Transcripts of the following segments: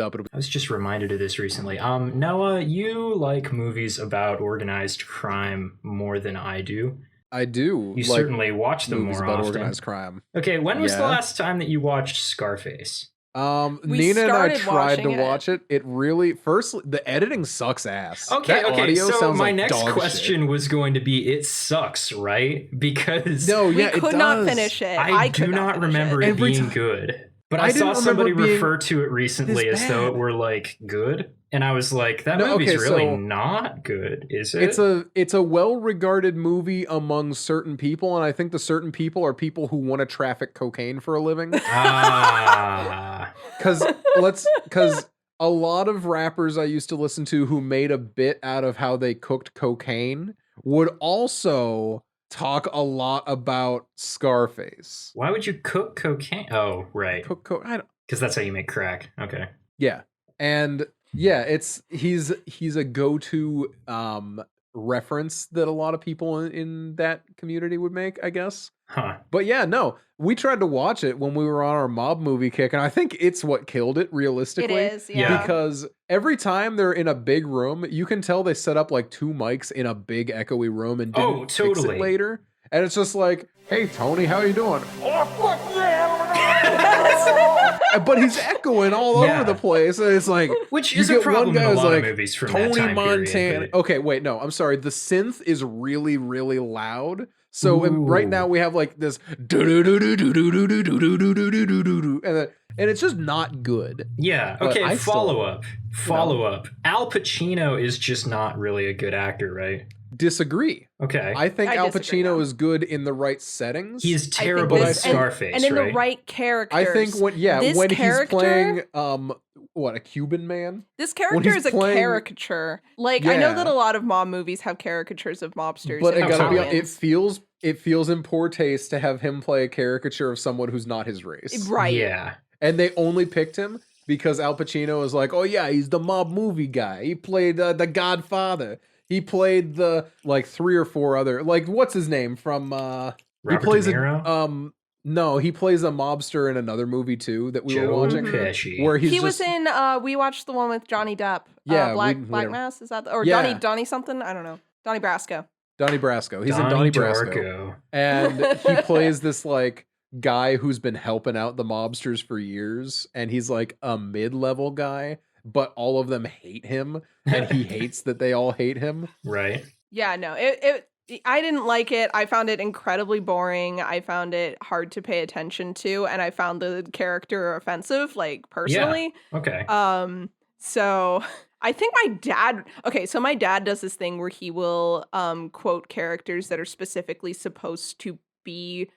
up. I was just reminded of this recently. Noah, you like movies about organized crime more than I do. I do. You like certainly watch them movies more about often. organized crime. Okay, when was the Yeah. last time that you watched Scarface? Nina and I started tried to watching watch it. It really the editing sucks ass. Okay, That audio so sounds my like next dog question shit. was going to be, it sucks, right? Because No, We yeah, it could not does. finish it. I could do not finish remember it. it Every being time- good. But I I saw didn't remember somebody it being refer to it recently this as though it bad. were like good, and I was like, that No, movie's okay, really so not good, is it? It's a well-regarded movie among certain people, and I think the certain people are people who want to traffic cocaine for a living. Because a lot of rappers I used to listen to who made a bit out of how they cooked cocaine would also talk a lot about Scarface. Why would you cook cocaine? Oh, right. I don't, Because that's how you make crack. Okay. yeah, and yeah, he's a go-to reference that a lot of people in that community would make, I guess. Huh. But yeah, no, we tried to watch it when we were on our mob movie kick, and I think it's what killed it realistically. It is, Yeah. Because every time they're in a big room, you can tell they set up like 2 mics in a big echoey room and didn't fix totally. it later. And it's just like, hey, Tony, how you doing? Oh, fuck yeah! But he's echoing all over the place. And it's like, which you is a get problem one guy in a who's lot like, of movies from Tony that time Montana. period. but- Okay, wait, no, I'm sorry. The synth is really, really loud. So right Ooh. now we have like this and it's just not good. Yeah. But Okay. I Follow still, up. Al Pacino is just not really a good actor, right? disagree. Okay. I think I Al disagree, Pacino though. is good in the right settings. He's I think terrible this- at Scarface, and in right? the right characters. I think when This he's playing character- what, a Cuban man? This when character he's is a playing- caricature. Like, I know Yeah. that a lot of mob movies have caricatures of mobsters. But and it gotta be Italians. it feels in poor taste to have him play a caricature of someone who's not his race. Right. Yeah. And they only picked him because Al Pacino is like, oh yeah, he's the mob movie guy. He played The Godfather. He played the like 3 or 4 other, like, what's his name from he Robert plays De Niro? no, he plays a mobster in another movie too that we were Joe watching. Pesci. Where He he's was just, in. We watched the one with Johnny Depp. Yeah, Black we Black don't- Mass, is that or Yeah. Donnie something? I don't know. Donnie Brasco. Donnie Brasco. He's in Donnie Donnie Brasco. Darko. And he plays this like guy who's been helping out the mobsters for years, and he's like a mid-level guy, but all of them hate him, and he hates that they all hate him. Right. Yeah, no, I didn't like it. I found it incredibly boring. I found it hard to pay attention to, and I found the character offensive, like, personally. Okay. So I think my dad. Okay, so my dad does this thing where he will quote characters that are specifically supposed to be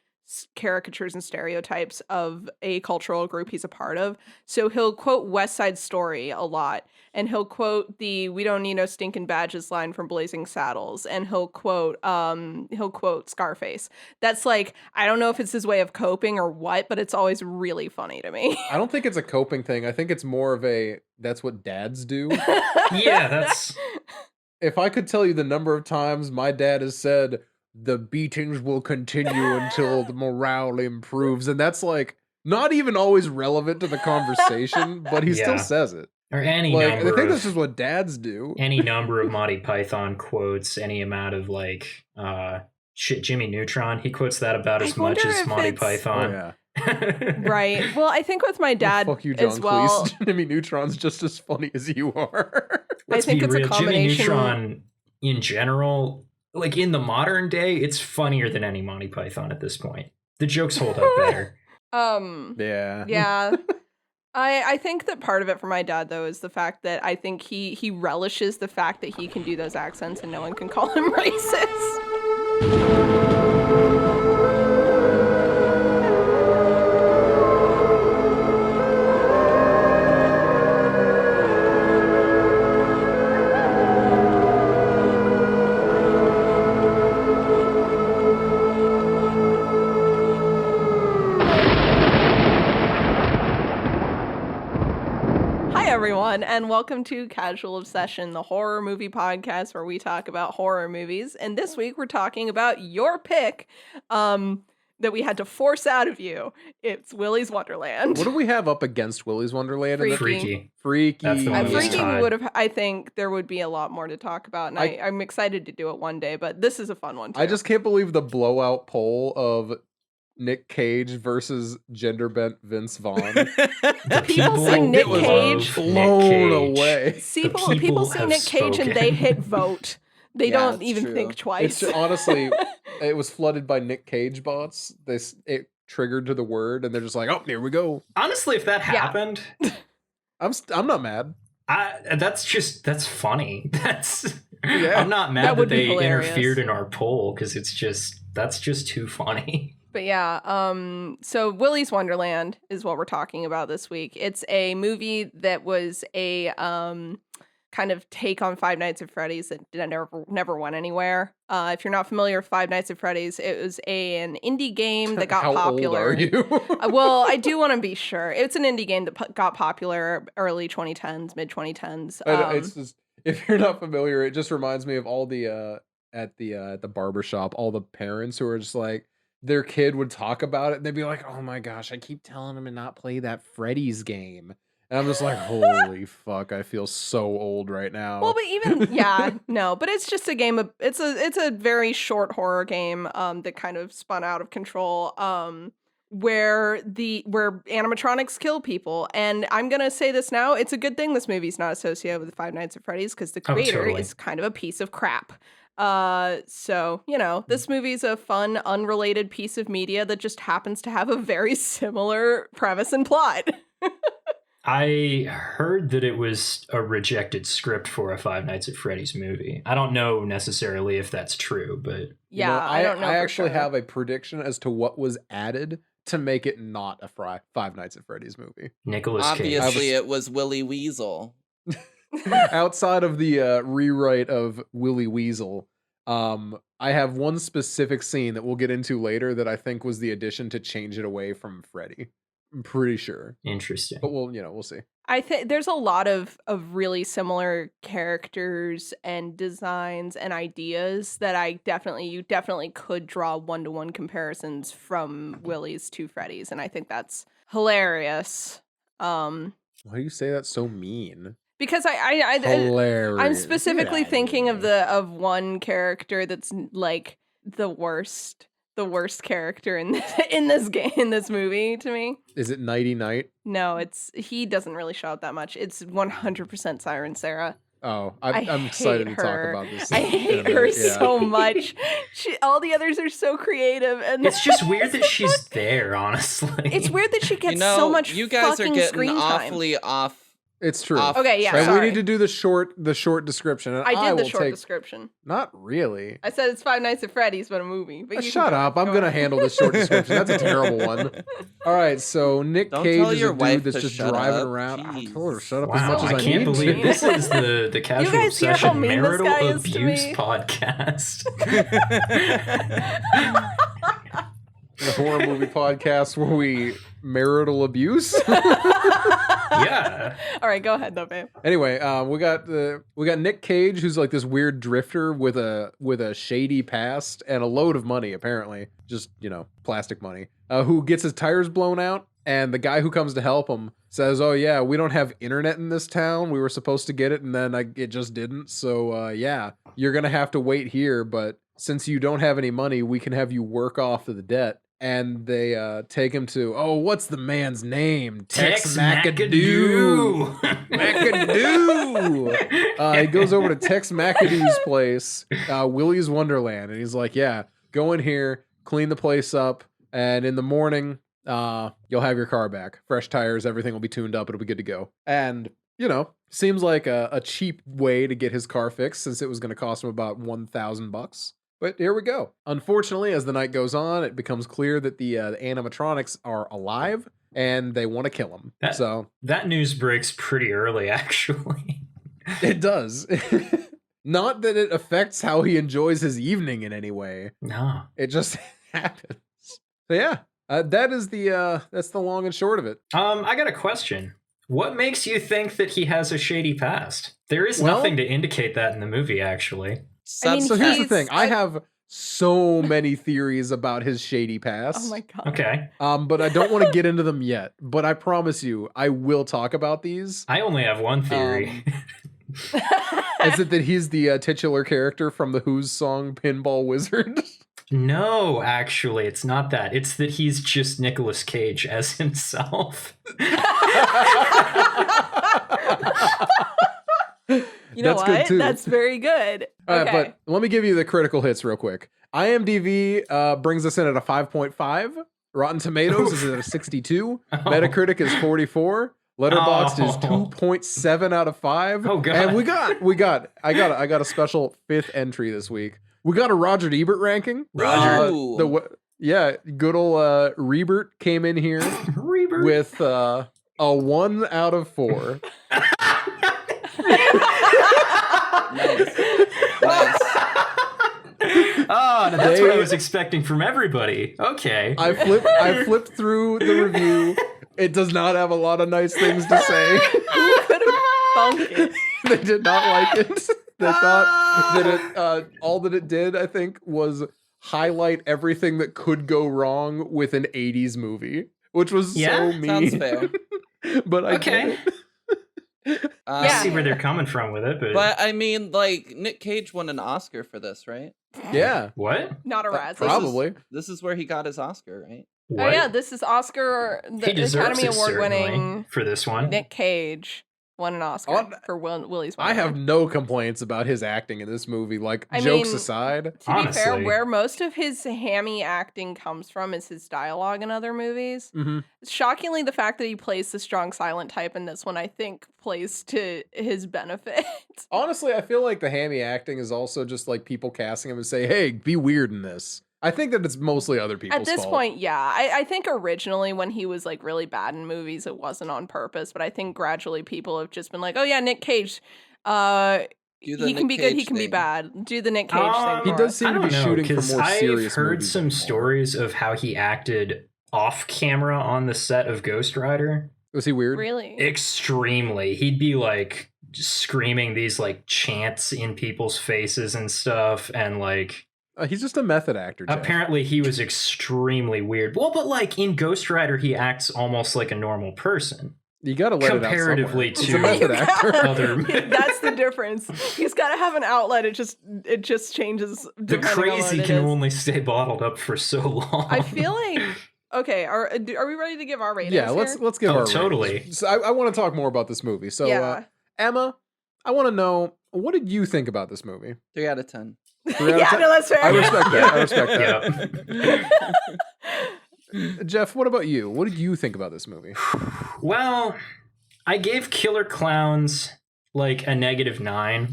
caricatures and stereotypes of a cultural group he's a part of. So he'll quote West Side Story a lot, and he'll quote the "We don't need no stinking badges" line from Blazing Saddles, and he'll quote Scarface. That's like, I don't know if it's his way of coping or what, but it's always really funny to me. I don't think it's a coping thing. I think it's more of a that's what dads do. Yeah, that's If I could tell you the number of times my dad has said the beatings will continue until the morale improves, and that's like not even always relevant to the conversation, but he still Yeah. says it. or any Like, number I think of this is what dads do. any number of Monty Python quotes, any amount of like Jimmy Neutron. He quotes that about I as much wonder as if Monty it's- Oh Python. yeah. Right. Well, I think with my dad Fuck you, John as well. Cleese. Jimmy Neutron's just as funny as you are. Let's think be it's a real. Jimmy combination- Neutron, in general, like in the modern day, it's funnier than any Monty Python at this point. The jokes hold up better. Yeah. Yeah. I think that part of it for my dad though is the fact that I think he relishes the fact that he can do those accents and no one can call him racist. Hi everyone, and welcome to Casual Obsession, the horror movie podcast where we talk about horror movies. And this week we're talking about your pick. The that we had to force out of you. It's Willy's Wonderland. What do we have up against Willy's Wonderland? Freaky. Freaky. That's the one we Freaky tied. would have. I think there would be a lot more to talk about, and I'm excited to do it one day. But this is a fun one too. I just can't believe the blowout poll of Nick Cage versus gender bent Vince Vaughn. People see Nick Cage. Blown away. People see Nick Cage and they hit vote. They Yeah, don't it's even true. think twice. It's honestly, it was flooded by Nick Cage bots. It triggered to the word, and they're just like, "Oh, here we go." Honestly, if that happened, I'm not mad. that's funny. Yeah. I'm not That mad would that be they hilarious. interfered in our poll because that's just too funny. But yeah, so Willy's Wonderland is what we're talking about this week. It's a movie that was a kind of take on Five Nights at Freddy's that never went anywhere. If you're not familiar with Five Nights at Freddy's, it was an indie game that got How popular. old are you? Well, I do want to be sure. It's an indie game that got popular early 2010s, mid 2010s. It's just, if you're not familiar, it just reminds me of all the at the barbershop, all the parents who are just like, their kid would talk about it and they'd be like, "Oh my gosh, I keep telling him to not play that Freddy's game." And I'm just like, holy fuck, I feel so old right now. Well, but but it's just a game of it's a very short horror game that kind of spun out of control where animatronics kill people. And I'm gonna say this now, it's a good thing this movie's not associated with Five Nights at Freddy's because the creator totally. is kind of a piece of crap. So, this movie's a fun, unrelated piece of media that just happens to have a very similar premise and plot. I heard that it was a rejected script for a Five Nights at Freddy's movie. I don't know necessarily if that's true, but Yeah, I don't know. I for actually sure. have a prediction as to what was added to make it not a Five Nights at Freddy's movie. Nicolas Cage. Obviously, it was Willy Weasel. Outside of the rewrite of Willy Weasel, I have one specific scene that we'll get into later that I think was the addition to change it away from Freddy. I'm pretty sure. Interesting. But we'll see. I think there's a lot of really similar characters and designs and ideas that you definitely could draw one-to-one comparisons from Willy's to Freddy's, and I think that's hilarious. Why do you say that so mean? Because Hilarious. I'm specifically Get outta thinking here. of one character that's like the worst character in this movie to me. Is it Nighty Night? No, he doesn't really show up that much. It's 100% Siren Sarah. Oh, I'm excited to hate talk her. about this. I in a hate minute, her yeah. so much. All the others are so creative, and It's just weird that she's there, honestly. it's weird that she gets so much. You guys are fucking getting screen time. awfully off. It's true. Off Okay, yeah, track. And sorry. we need to do the short description. And I did the will short take, description. Not really. I said it's Five Nights at Freddy's, but a movie. But you Shut can up. go I'm going to ahead. handle this short description. That's a terrible one. All right. So Nick Don't Cage tell is your a dude wife that's to just shut driving up. around. I Jeez. told her to shut up as Wow, much as I I can't need believe to. this is the Casual guys hear how Obsession mean this guy Marital is to Abuse me? podcast. The horror movie podcast where we marital abuse. Yeah. All right, go ahead though, babe. Anyway, we got Nick Cage, who's like this weird drifter with a shady past and a load of money, apparently, just plastic money. Who gets his tires blown out, and the guy who comes to help him says, "Oh yeah, we don't have internet in this town. We were supposed to get it, and then it just didn't. So yeah, you're gonna have to wait here. But since you don't have any money, we can have you work off of the debt." And they take him to, what's the man's name? Tex McAdoo. McAdoo. He goes over to Tex McAdoo's place, Willy's Wonderland, and he's like, "Yeah, go in here, clean the place up, and in the morning, you'll have your car back. Fresh tires, everything will be tuned up. It'll be good to go." And seems like a cheap way to get his car fixed, since it was going to cost him about $1,000. But here we go. Unfortunately, as the night goes on, it becomes clear that the animatronics are alive and they want to kill him. That news breaks pretty early, actually. It does. Not that it affects how he enjoys his evening in any way. No. It just happens. So yeah, that's the long and short of it. I got a question. What makes you think that he has a shady past? There is nothing to indicate that in the movie, actually. I mean, So here's the thing. I he's- have so many theories about his shady past. Oh my god. Okay. But I don't want to get into them yet. But I promise you, I will talk about these. I only have one theory. Is it that he's the titular character from the Who's song Pinball Wizard? No, actually, it's not that. It's that he's just Nicolas Cage as himself. You know That's what? good too. That's very good. All right, Okay. but let me give you the critical hits real quick. IMDb brings us in at a 5.5. Rotten Tomatoes is at a 62. Metacritic is 44. Letterboxd is 2.7 out of 5. Oh, God. And I got a special 5th entry this week. We got a Roger Ebert ranking. Roger. Ooh. Good old Rebert came in here Rebert. with a 1 out of 4. Nice. Nice. Oh, that's what I was expecting from everybody. Okay. I flipped through the review. It does not have a lot of nice things to say. You could have thunk it. They did not like it. They thought that it all that it did, I think, was highlight everything that could go wrong with an 80s movie, which was so mean. Sounds fair. But I Okay. get it. I see where they're coming from with it, But I mean, like, Nick Cage won an Oscar for this, right? Yeah, what? Not a Razzie. probably. This is where he got his Oscar, right? Oh yeah, this is Oscar, He the deserves Academy it, Award certainly, winning for this one. Nick Cage won an Oscar Oh, for Willy's I have Wonderland. no complaints about his acting in this movie. Like, I jokes mean, aside. To be fair, Honestly. where most of his hammy acting comes from is his dialogue in other movies. Mm-hmm. Shockingly, the fact that he plays the strong silent type in this one, I think, plays to his benefit. Honestly, I feel like the hammy acting is also just like people casting him and say, hey, be weird in this. I think that it's mostly other people's At this fault. point, yeah. I think originally when he was like really bad in movies, it wasn't on purpose. But I think gradually people have just been like, oh yeah, Nick Cage. Do the He Nick can be good, he Cage can be thing. bad. Do the Nick Cage thing. He for does us. seem I to don't be know, shooting for 'cause more serious I've heard movies some anymore. stories of how he acted off camera on the set of Ghost Rider. Was he weird? Really? Extremely. He'd be like just screaming these like chants in people's faces and stuff, and like He's just a method actor, Jeff. apparently he was extremely weird. Well, but like in Ghost Rider, he acts almost like a normal person. You gotta let comparatively it out somewhere. He's to- a method actor. Other- That's the difference. He's got to have an outlet. It just changes. The depending on crazy what it can is. only stay bottled up for so long. I feel like okay. Are we ready to give our ratings? Yeah, let's give Oh, our totally. ratings. So I want to talk more about this movie. So Yeah. Emma, I want to know, what did you think about this movie? 3 out of 10. 3 out of Yeah, 10? no, that's fair. I respect that. I respect Yeah. that. Jeff, what about you? What did you think about this movie? Well, I gave Killer Clowns like a -9.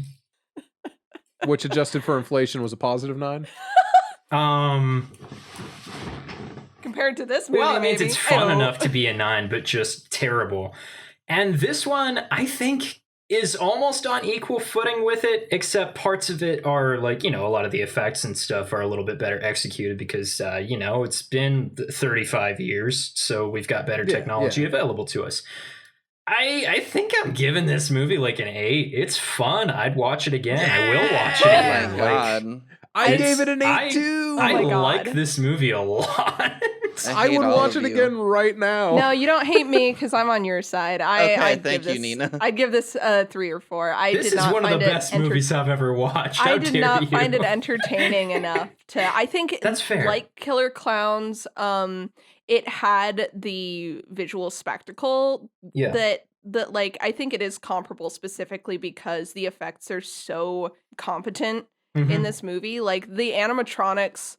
Which adjusted for inflation was a positive 9? Compared to this movie, Well, it means maybe. it's fun Ew. enough to be a 9, but just terrible. And this one, I think, is almost on equal footing with it, except parts of it are like, a lot of the effects and stuff are a little bit better executed because, it's been 35 years, so we've got better Yeah, technology available to us. I think I'm giving this movie like an 8. It's fun. I'd watch it again. I will watch it Oh again. my Like, god. I It's- gave it an 8 I- too. I my God. like this movie a lot. I hate would all watch of it you. again right now. No, you don't hate me because I'm on your side. Okay, I'd thank give you, this, Nina. I'd give this 3 or 4. I This did is not one of find the it best movies I've ever watched. How I did dare not you? find it entertaining enough to. I think That's fair. Like Killer Clowns, it had the visual spectacle Yeah. that like I think it is comparable specifically because the effects are so competent in Mhm. this movie. Like the animatronics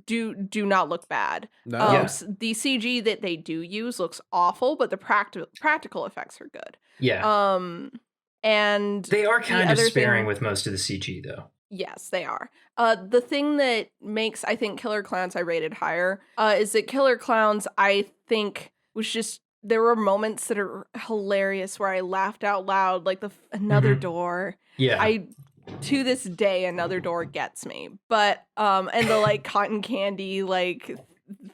do not look bad. No. Yeah. The CG that they do use looks awful, but the practical effects are good. Yeah. And They are kind of other sparing thing- with most of the CG, though. yes, they are. The thing that makes I think Killer Clowns I rated higher is that Killer Clowns I think was just there were moments that are hilarious where I laughed out loud, like another Mhm. door. Yeah. To this day, another door gets me. But and the like cotton candy, like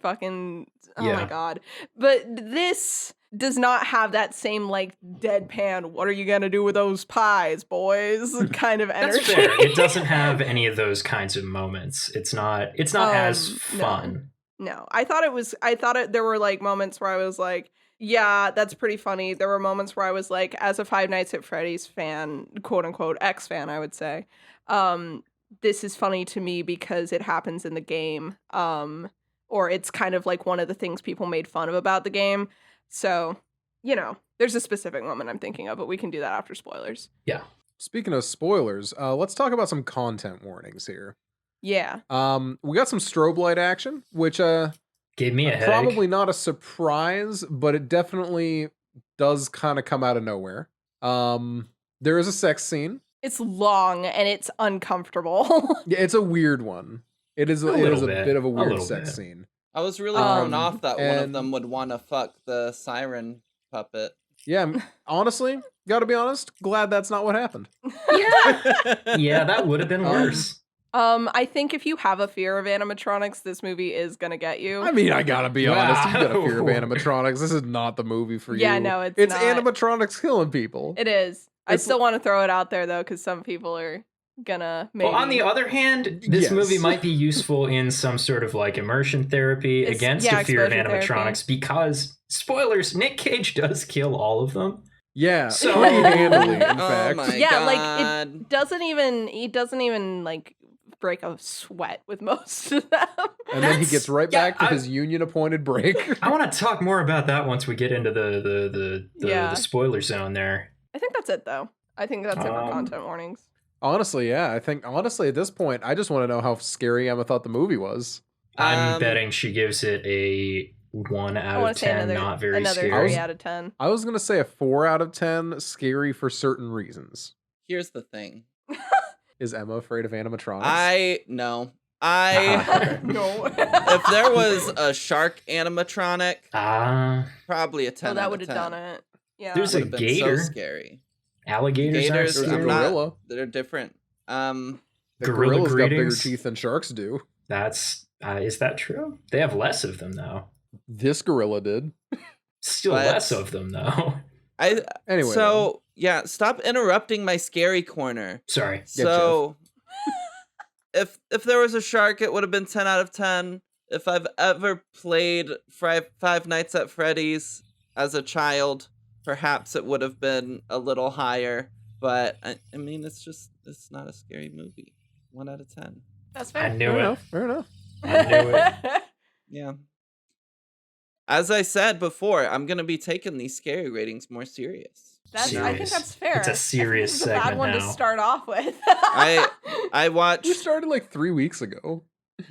fucking oh my Yeah. god. But this does not have that same like deadpan, what are you gonna do with those pies, boys? Kind of energy. That's fair. It doesn't have any of those kinds of moments. It's not as fun. No. I thought there were like moments where I was like, yeah, that's pretty funny. There were moments where I was like, as a Five Nights at Freddy's fan, quote unquote X fan, I would say, this is funny to me because it happens in the game. Or it's kind of like one of the things people made fun of about the game. So, there's a specific moment I'm thinking of, but we can do that after spoilers. Yeah. Speaking of spoilers, let's talk about some content warnings here. Yeah. We got some strobe light action, which gave me a headache. Probably not a surprise, but it definitely does kind of come out of nowhere. There is a sex scene. It's long and it's uncomfortable. Yeah, it's a weird one. It is a bit of a weird sex scene. I was really thrown off that one of them would want to fuck the siren puppet. Yeah, honestly, gotta be honest, glad that's not what happened. Yeah, that would have been worse. I think if you have a fear of animatronics, this movie is gonna get you. I mean, I gotta be honest, you got a fear of animatronics. This is not the movie for you. Yeah, no, it's not. Animatronics killing people. It is. I still want to throw it out there though, because some people are gonna maybe. Well, on the other hand, this movie might be useful in some sort of like immersion therapy against a fear of animatronics because, spoilers, Nick Cage does kill all of them. Yeah, so pretty handily, in fact. My yeah, God. like he doesn't even like break a sweat with most of them. And then he gets right back to his union appointed break. I want to talk more about that once we get into the spoiler zone there. I think that's it though. I think that's it for content warnings. Honestly, yeah. I think, at this point, I just want to know how scary Emma thought the movie was. I'm betting she gives it a 1 out of 10, not very scary. Another 3 out of 10. I was going to say a 4 out of 10, scary for certain reasons. Here's the thing. Is Emma afraid of animatronics? No. No. If there was a shark animatronic, probably a 10 that would have done it. Yeah. There's a gator. So scary. Alligators aren't There's a scary. gorilla. They're different. The Gorilla gorillas got bigger greetings. teeth than sharks do. That's is that true? They have less of them though. This gorilla did. Still less of them though. Anyway. So yeah, stop interrupting my scary corner. Sorry. So if there was a shark, it would have been 10 out of 10. If I've ever played Five Nights at Freddy's as a child, perhaps it would have been a little higher. But I mean, it's not a scary movie. 1 out of 10. That's fair. I knew it. Fair enough. I knew it. Yeah. As I said before, I'm gonna be taking these scary ratings more serious. I think that's fair. It's a serious this is a bad segment one now. to start off with. I watched. We started like 3 weeks ago.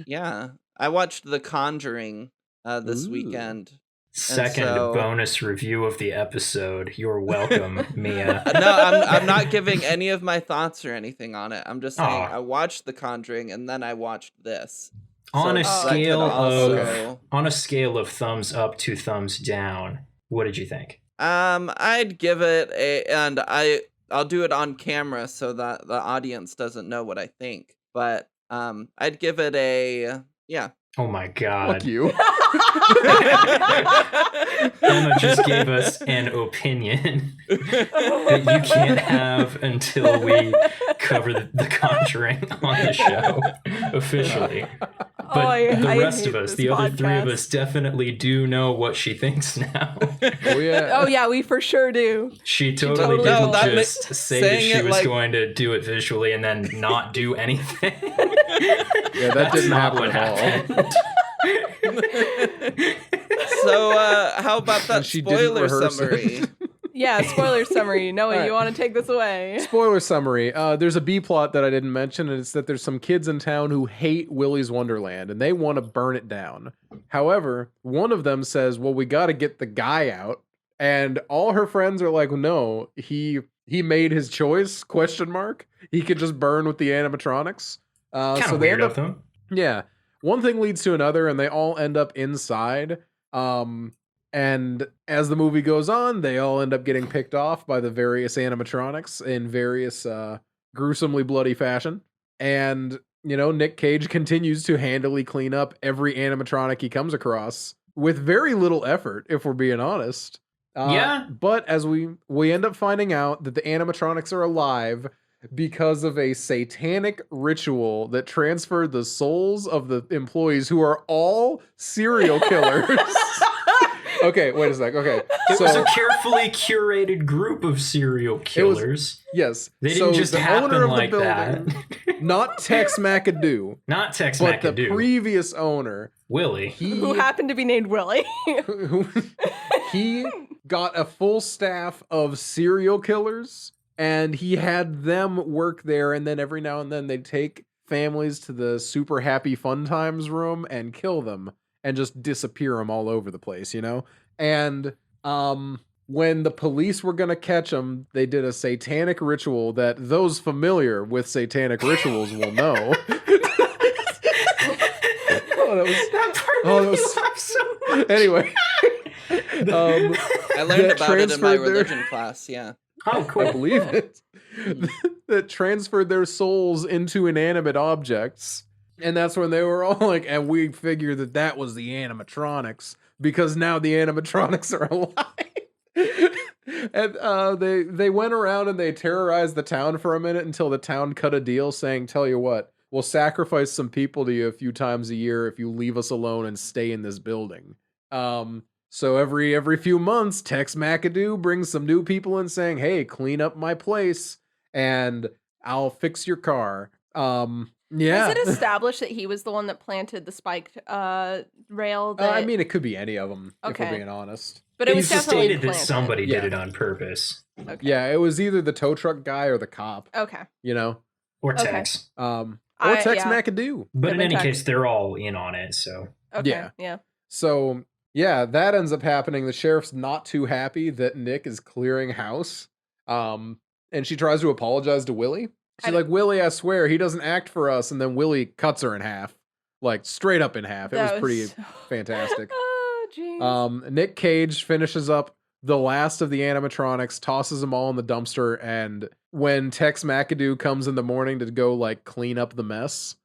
Yeah, I watched The Conjuring this weekend. Second bonus review of the episode. You're welcome, Mia. No, I'm not giving any of my thoughts or anything on it. I'm just saying I watched The Conjuring and then I watched this. On a scale of thumbs up to thumbs down, what did you think? I'd give it and I'll do it on camera so that the audience doesn't know what I think. But I'd give it a Oh my god. Fuck you. Emma just gave us an opinion that you can't have until we cover the Conjuring on the show officially. But the rest of us, the other 3 of us, definitely do know what she thinks now. Oh yeah. Oh yeah, we for sure do. She totally didn't No, just say that she was going to do it visually and then not do anything. Yeah, that didn't happen at all. So how about that She didn't spoiler rehearse summary? it. Yeah, spoiler summary. Noah, All right. you want to take this away? Spoiler summary. There's a B plot that I didn't mention, and it's that there's some kids in town who hate Willy's Wonderland, and they want to burn it down. However, one of them says, well, we got to get the guy out. And all her friends are like, no, he made his choice, ? He could just burn with the animatronics. So they end up, them. yeah. One thing leads to another, and they all end up inside. And as the movie goes on, they all end up getting picked off by the various animatronics in various gruesomely bloody fashion. And, Nick Cage continues to handily clean up every animatronic he comes across with very little effort, if we're being honest. Yeah. But as we end up finding out that the animatronics are alive because of a satanic ritual that transferred the souls of the employees who are all serial killers. Okay, wait a sec. Okay, It was a carefully curated group of serial killers. Yes, They didn't just the happen owner of like the that. building, not Tex McAdoo, Not Tex but McAdoo. the previous owner, Willy. Who happened to be named Willy. he got a full staff of serial killers, and he had them work there, and then every now and then they'd take families to the super happy fun times room and kill them and just disappear them all over the place, you know? And when the police were gonna catch them, they did a satanic ritual that those familiar with satanic rituals will know. Anyway. I learned about it in my religion class, yeah. Oh, cool. I believe it. That transferred their souls into inanimate objects. And that's when they were all like, and we figured that that was the animatronics because now the animatronics are alive. And they went around and they terrorized the town for a minute until the town cut a deal saying, tell you what, we'll sacrifice some people to you a few times a year if you leave us alone and stay in this building. So every few months, Tex McAdoo brings some new people in saying, hey, clean up my place and I'll fix your car. Yeah. Was it established that he was the one that planted the spiked rail? I mean, it could be any of them, if Okay. we're being honest. But it was It's definitely stated that planted. somebody Yeah. did it on purpose. Okay. Yeah, it was either the tow truck guy or the cop, Okay. you know? Or Okay. Tex. Or I- Tex yeah. McAdoo. But in Could've any been case, they're all in on it, so. Okay. Yeah. Yeah. So, yeah, that ends up happening. The sheriff's not too happy that Nick is clearing house. And she tries to apologize to Willy. She's like, Willy, I swear, he doesn't act for us. And then Willy cuts her in half. Like, straight up in half. It was pretty fantastic. Oh, jeez. Nick Cage finishes up the last of the animatronics, tosses them all in the dumpster, and when Tex McAdoo comes in the morning to go like clean up the mess,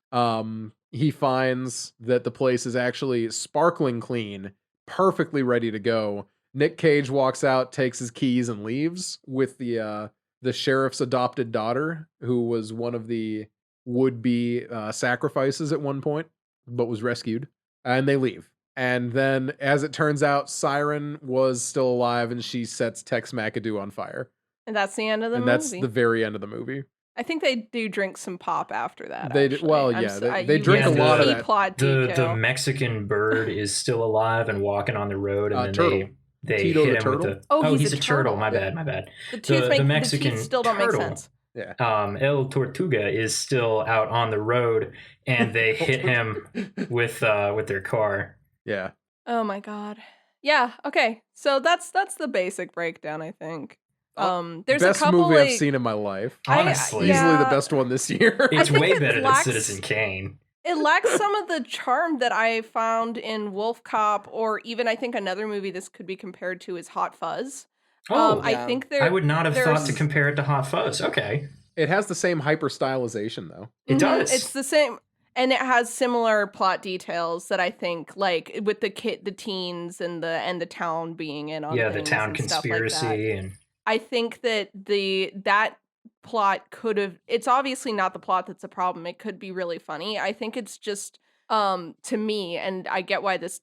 he finds that the place is actually sparkling clean, perfectly ready to go. Nick Cage walks out, takes his keys, and leaves with the sheriff's adopted daughter, who was one of the would-be sacrifices at one point, but was rescued, and they leave. And then, as it turns out, Siren was still alive, and she sets Tex McAdoo on fire. And that's the end of the And movie. that's the very end of the movie. I think they do drink some pop after that. They do- actually. well, I'm yeah, so- they you drink a missed lot of key that. plot The detail. Mexican bird is still alive and walking on the road, and then Turtle. they Tito hit the him turtle? with the. Oh, he's he's a a turtle. turtle. My bad. the teeth the make, Mexican the teeth still don't turtle. make sense. Yeah. El Tortuga is still out on the road, and they hit him with their car. Yeah. Oh my god. Yeah. Okay. So that's the basic breakdown. I think. There's Best a couple movie like, I've seen in my life. Honestly, Easily the yeah. best one this year. it's think way it better than lacks- Citizen Kane. It lacks some of the charm that I found in Wolf Cop, or even I think another movie this could be compared to is Hot Fuzz. Oh, I yeah. think there. I would not have thought to there's- compare it to Hot Fuzz. Okay, It has the same hyper stylization though. it Mhm, does. It's the same, and it has similar plot details that I think, like with the teens, and the town being in on yeah, the things town and stuff like that. conspiracy and I think that that plot could have. It's obviously not the plot that's a problem. It could be really funny. I think it's just to me, and I get why this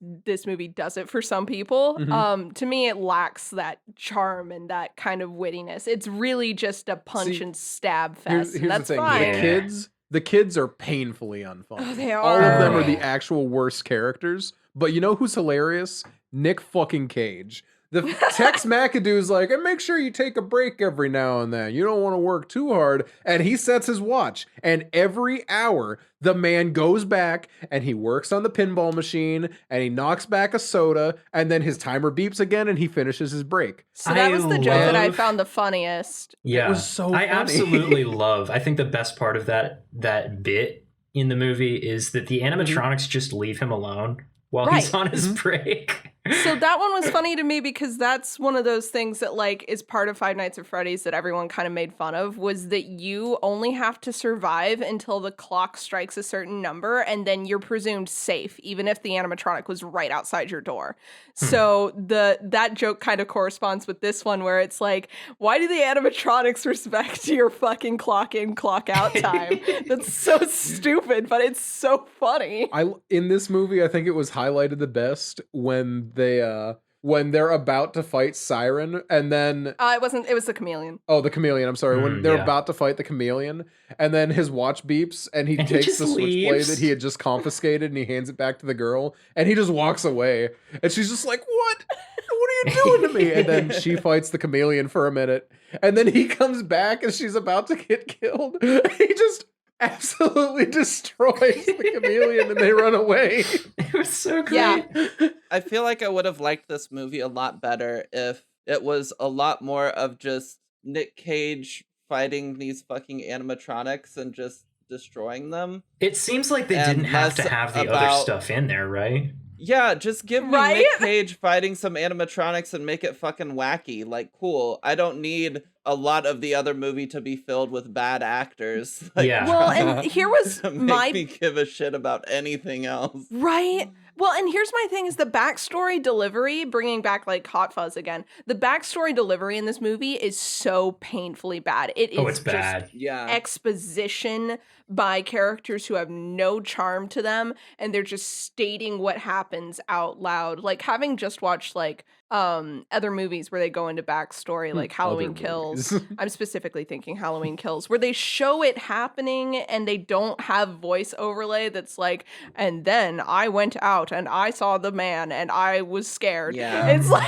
movie does it for some people. Mhm. To me, it lacks that charm and that kind of wittiness. It's really just a punch See, and stab Here's, fest. here's And that's the thing. fine. Yeah. The kids are painfully unfunny. Oh, they All of them are. are the actual worst characters. But you know who's hilarious? Nick fucking Cage. The Tex McAdoo's like, and make sure you take a break every now and then. You don't want to work too hard. And he sets his watch. And every hour, the man goes back and he works on the pinball machine and he knocks back a soda. And then his timer beeps again and he finishes his break. So that was the joke that I love- found the funniest. yeah, was so I funny. absolutely love. I think the best part of that bit in the movie is that the animatronics just leave him alone while he's Right. on his Mhm. break. So that one was funny to me because that's one of those things that like is part of Five Nights at Freddy's that everyone kind of made fun of, was that you only have to survive until the clock strikes a certain number and then you're presumed safe even if the animatronic was right outside your door. So that joke kind of corresponds with this one where it's like, why do the animatronics respect your fucking clock in clock out time? That's so stupid, but it's so funny. In this movie, I think it was highlighted the best when they're about to fight Siren, and then It was the chameleon. oh, the chameleon. I'm sorry. When they're Yeah. about to fight the chameleon, and then his watch beeps, and he And he takes just the switchblade leaves. that he had just confiscated, and he hands it back to the girl, and he just walks away, and she's just like, "What? What are you doing to me?" And then she fights the chameleon for a minute, and then he comes back, and she's about to get killed. He just absolutely destroys the chameleon, and they run away. It was so great. Yeah. I feel like I would have liked this movie a lot better if it was a lot more of just Nick Cage fighting these fucking animatronics and just destroying them. It seems like they And didn't have to less have the other about- stuff in there, right? Yeah, just give me Right? Nick Cage fighting some animatronics and make it fucking wacky. Like, cool. I don't need a lot of the other movie to be filled with bad actors. Like, Yeah. Well, and here was to make my me give a shit about anything else. right. Well, and here's my thing is the backstory delivery, bringing back like Hot Fuzz again. The backstory delivery in this movie is so painfully bad. It is Oh, it's just bad. Yeah. exposition by characters who have no charm to them, and they're just stating what happens out loud. Like having just watched like other movies where they go into backstory, like Halloween Other Kills. movies. I'm specifically thinking Halloween Kills, where they show it happening and they don't have voice overlay that's like, and then I went out and I saw the man and I was scared. Yeah. It's like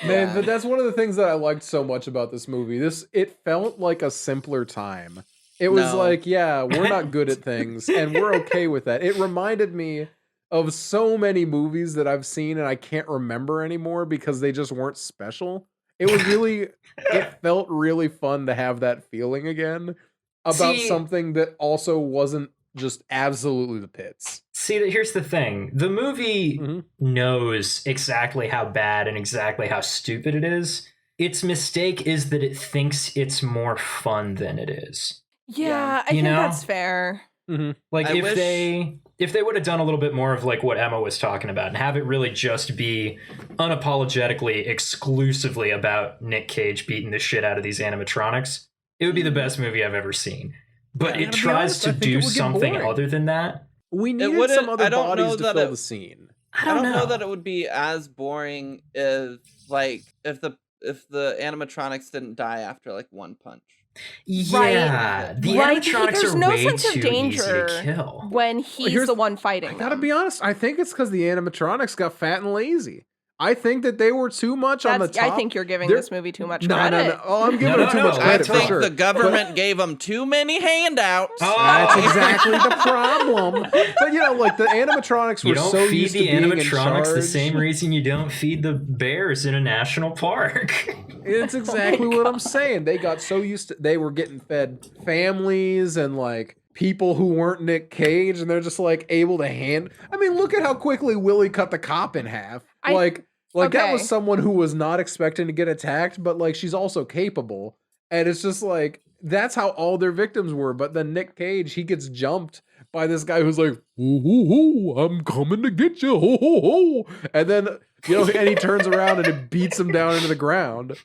Man, Yeah. but that's one of the things that I liked so much about this movie. It felt like a simpler time. It was No. like, yeah, we're not good at things, and we're okay with that. It reminded me of so many movies that I've seen and I can't remember anymore because they just weren't special. It felt really fun to have that feeling again about See- something that also wasn't just absolutely the pits. See, here's the thing. The movie Mhm. knows exactly how bad and exactly how stupid it is. Its mistake is that it thinks it's more fun than it is. yeah, I You think know? that's fair. Like I wish- if they would have done a little bit more of like what Emma was talking about and have it really just be unapologetically exclusively about Nick Cage beating the shit out of these animatronics, it would be the best movie I've ever seen. But Yeah, it to be tries honest, I to think it do would get something boring. other than that. We needed wouldn't- some other I don't know bodies to that fill it- the scene. I I don't don't know know that it would be as boring if the animatronics didn't die after like one punch. Yeah, the Right, animatronics there's are no way sense of too danger easy to kill. when he's here's- the one fighting I gotta them. be honest. I think it's because the animatronics got fat and lazy. I think that they were too much on the That's, top. I think you're giving They're- this movie too much No, credit. no. Oh, I'm giving No, them too no, much no. I credit for think sure. the government gave them too many handouts. Oh! That's exactly the problem. But like the animatronics You were don't so feed used to the being in animatronics the charge. same reason you don't feed the bears in a national park. It's exactly what I'm saying. They got so used to they were getting fed families and like people who weren't Nick Cage, and they're just like able to I mean, look at how quickly Willy cut the cop in half. Like that was Okay. someone who was not expecting to get attacked, but like she's also capable. And it's just like that's how all their victims were. But then Nick Cage, he gets jumped by this guy who's like, "Hoo, hoo, hoo, I'm coming to get you, ho ho ho," and then and he turns around and it beats him down into the ground.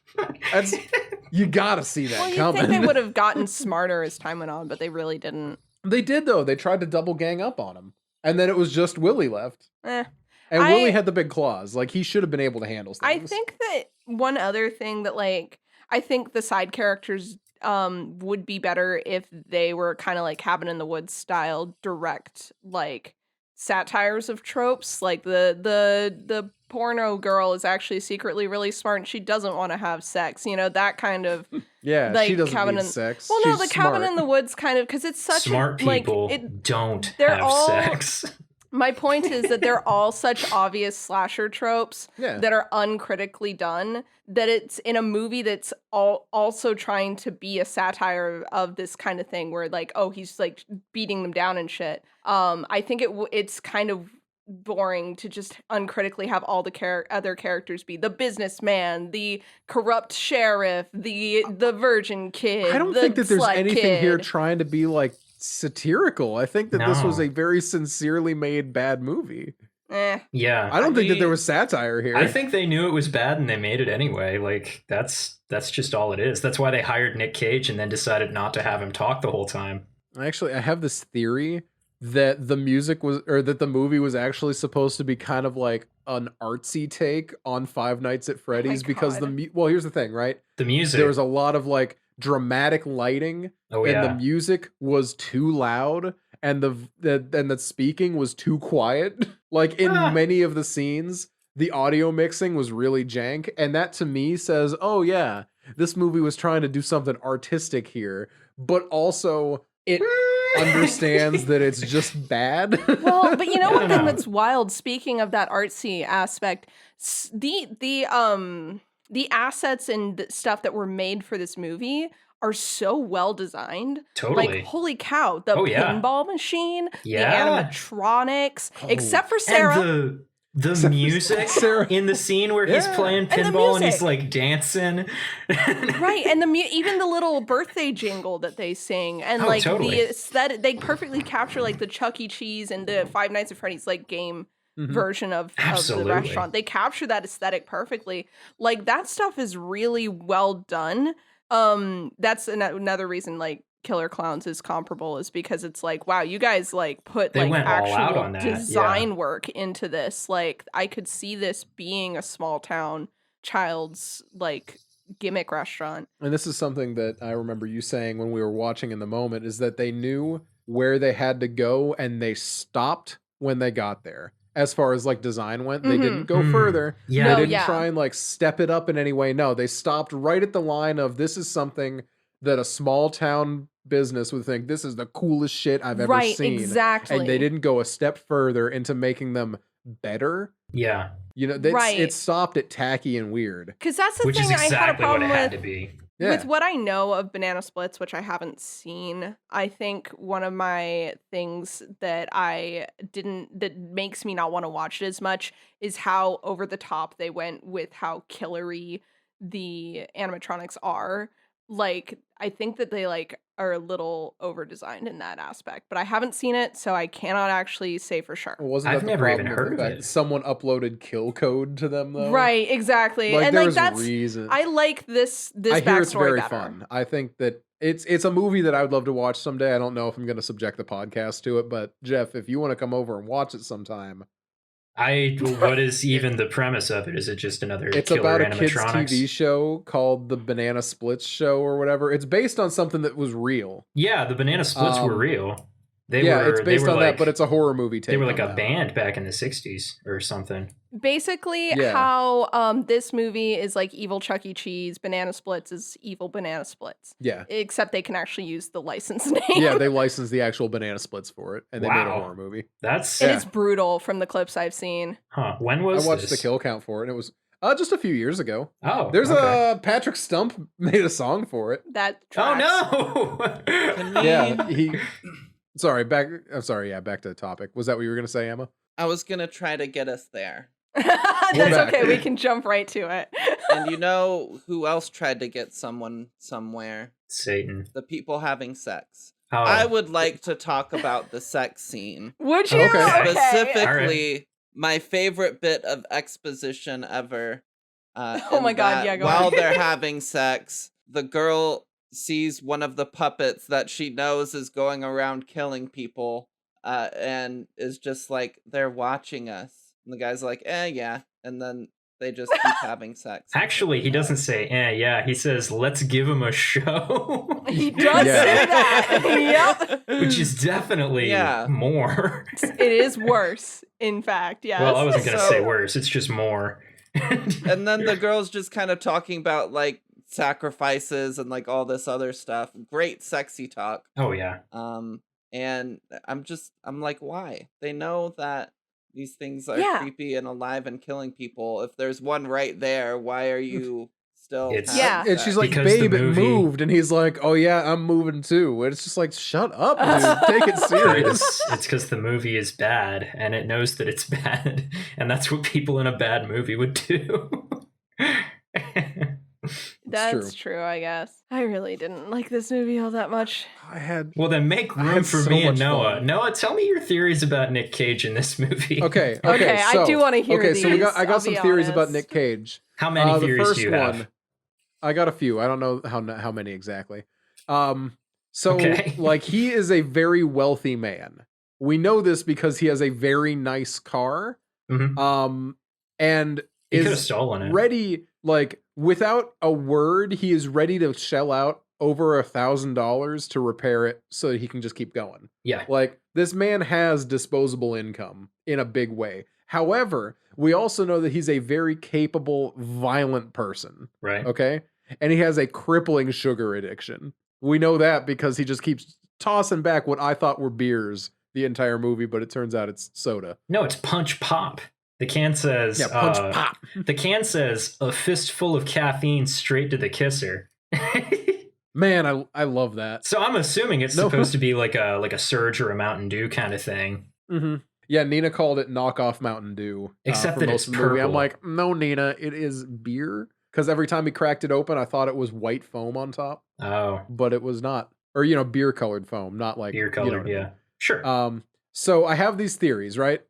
You gotta see that Well, you coming. think they would have gotten smarter as time went on, but they really didn't. They did though. They tried to double gang up on him, and then it was just Willy left. Eh. And I- Willy had the big claws. Like he should have been able to handle things. I think that one other thing that like I think the side characters would be better if they were kind of like Cabin in the Woods style direct like satires of tropes. Like the porno girl is actually secretly really smart and she doesn't want to have sex. You know, that kind of Yeah, like she doesn't Cabin need in- sex. well, no, She's the Cabin smart. in the Woods kind of because it's such Smart a, like, people it, don't they're have all- sex. my point is that they're all such obvious slasher tropes Yeah. that are uncritically done that it's in a movie that's also trying to be a satire of this kind of thing where like, oh, he's like beating them down and shit. I think it's kind of boring to just uncritically have all the other characters be the businessman, the corrupt sheriff, the virgin kid, I don't the think that there's slut anything here kid. trying to be like satirical. I think that this was No. a very sincerely made bad movie. Yeah. I don't think that there mean, was satire here. I think they knew it was bad and they made it anyway. Like that's just all it is. That's why they hired Nick Cage and then decided not to have him talk the whole time. Actually, I have this theory that the movie was actually supposed to be kind of like an artsy take on Five Nights at Freddy's because God. well, here's the thing, right? The music. There was a lot of like dramatic lighting, Oh and the yeah. music was too loud, and the speaking was too quiet. Like in Ah. many of the scenes, the audio mixing was really jank, and that to me says, oh yeah, this movie was trying to do something artistic here, but also it understands that it's just bad. Well, but you know I what don't then know. that's wild, speaking of that artsy aspect, the assets and the stuff that were made for this movie are so well designed. Totally. Like, holy cow, the Oh, yeah. pinball machine, Yeah. the animatronics, Oh. except for Sarah. And the Except for music Sarah. in the scene where he's Yeah. playing And the pinball and he's music. like dancing. Right, and even the little birthday jingle that they sing, and Oh, like totally. the aesthetic, they perfectly capture like the Chuck E. Cheese and the Five Nights at Freddy's like game Mhm. version of the Absolutely. restaurant. They capture that aesthetic perfectly. Like that stuff is really well done. That's another reason like Killer Clowns is comparable, is because it's like, wow, you guys like put They like went all out actual on that, yeah. design work into this. Like I could see this being a small town child's like gimmick restaurant. And this is something that I remember you saying when we were watching in the moment, is that they knew where they had to go and they stopped when they got there. As far as like design went, they didn't go further. Yeah. They No, didn't yeah. try and like step it up in any way. No, they stopped right at the line of, this is something that a small town business would think, this is the coolest shit I've ever Right, seen. exactly. And they didn't go a step further into making them better. Yeah. You know, Right. it stopped at tacky and weird. Because that's the Which thing is I had a exactly what problem it had with. to be. Yeah. With what I know of Banana Splits, which I haven't seen, I think one of my things that that makes me not want to watch it as much is how over the top they went with how killery the animatronics are. Like, I think that they like are a little over designed in that aspect, but I haven't seen it, so I cannot actually say for sure. Wasn't I've that the never even problem with heard the of fact it. someone uploaded kill code to them though? Right, exactly. Like And there like was that's reason. I like this I hear it's backstory very better. fun. I think that it's a movie that I would love to watch someday. I don't know if I'm going to subject the podcast to it, but Jeff, if you want to come over and watch it sometime, What is even the premise of it? Is it just another it's killer about a kids animatronics? TV show called the Banana Splits Show or whatever. It's based on something that was real. Yeah, the Banana Splits were real. It's based on that, but it's a horror movie take. They were like on a that. band back in the 60s or something. Basically, Yeah. how this movie is like evil Chuck E. Cheese, Banana Splits is evil Banana Splits. Yeah. Except they can actually use the license name. Yeah, they licensed the actual Banana Splits for it, and they made a Wow. horror movie. That's It Yeah. is brutal from the clips I've seen. huh. When was I watched this? the kill count for it, and it was just a few years ago. Oh, There's okay. a Patrick Stump made a song for it. That Oh tracks. no! Yeah, he. Sorry, back. I'm sorry. Yeah, back to the topic. Was that what you were gonna say, Emma? I was gonna try to get us there. That's back. okay. We can jump right to it. And you know who else tried to get someone somewhere? Satan. The people having sex. Oh, I would like to talk about the sex scene. Would you? Okay. Specifically, my favorite bit of exposition ever. Oh my in God, that yeah, go while on. they're having sex, the girl sees one of the puppets that she knows is going around killing people, and is just like, they're watching us. And the guy's like, yeah. And then they just keep having sex. actually, he doesn't say, yeah. He says, let's give him a show. He does Yeah. say that. Yep. Which is definitely Yeah. more. It is worse, in fact. Yes. Well, I wasn't going to So- say worse. It's just more. And then the girl's just kind of talking about like sacrifices and like all this other stuff. Great sexy talk. Oh, yeah. And I'm like, why? They know that these things are Yeah. creepy and alive and killing people. If there's one right there, why are you still. It's- has Yeah. And that. she's like, Because the babe, it movie- moved. And he's like, oh yeah, I'm moving too. And it's just like, shut up, dude. Take it serious. It's because the movie is bad and it knows that it's bad, and that's what people in a bad movie would do. That's true, I guess. I really didn't like this movie all that much. I had Well, then make I room had for so me and much Noah. fun. Noah, tell me your theories about Nick Cage in this movie. Okay, Okay, so, I do wanna hear Okay, so I these, got I'll some be theories about honest. Nick Cage. How many The theories first do you have? I got a few. I don't know how many exactly. So Okay. like he is a very wealthy man. We know this because he has a very nice car. Mhm. And He could have is stolen it. ready, like without a word, he is ready to shell out over $1,000 to repair it so that he can just keep going. Yeah. Like this man has disposable income in a big way. However, we also know that he's a very capable, violent person. Right. Okay. And he has a crippling sugar addiction. We know that because he just keeps tossing back what I thought were beers the entire movie, but it turns out it's soda. No, it's Punch Pop. The can says, Yeah, punch pop. The can says, a fistful of caffeine straight to the kisser. Man, I love that. So I'm assuming it's No. supposed to be like a Surge or a Mountain Dew kind of thing. Mm-hmm. Yeah, Nina called it knockoff Mountain Dew. Except for that most it's of the movie. I'm purple. like, no, Nina, it is beer. Because every time he cracked it open, I thought it was white foam on top, Oh, but it was not. Or, beer colored foam, not like beer you know colored, what I mean. yeah. Sure. So I have these theories, right?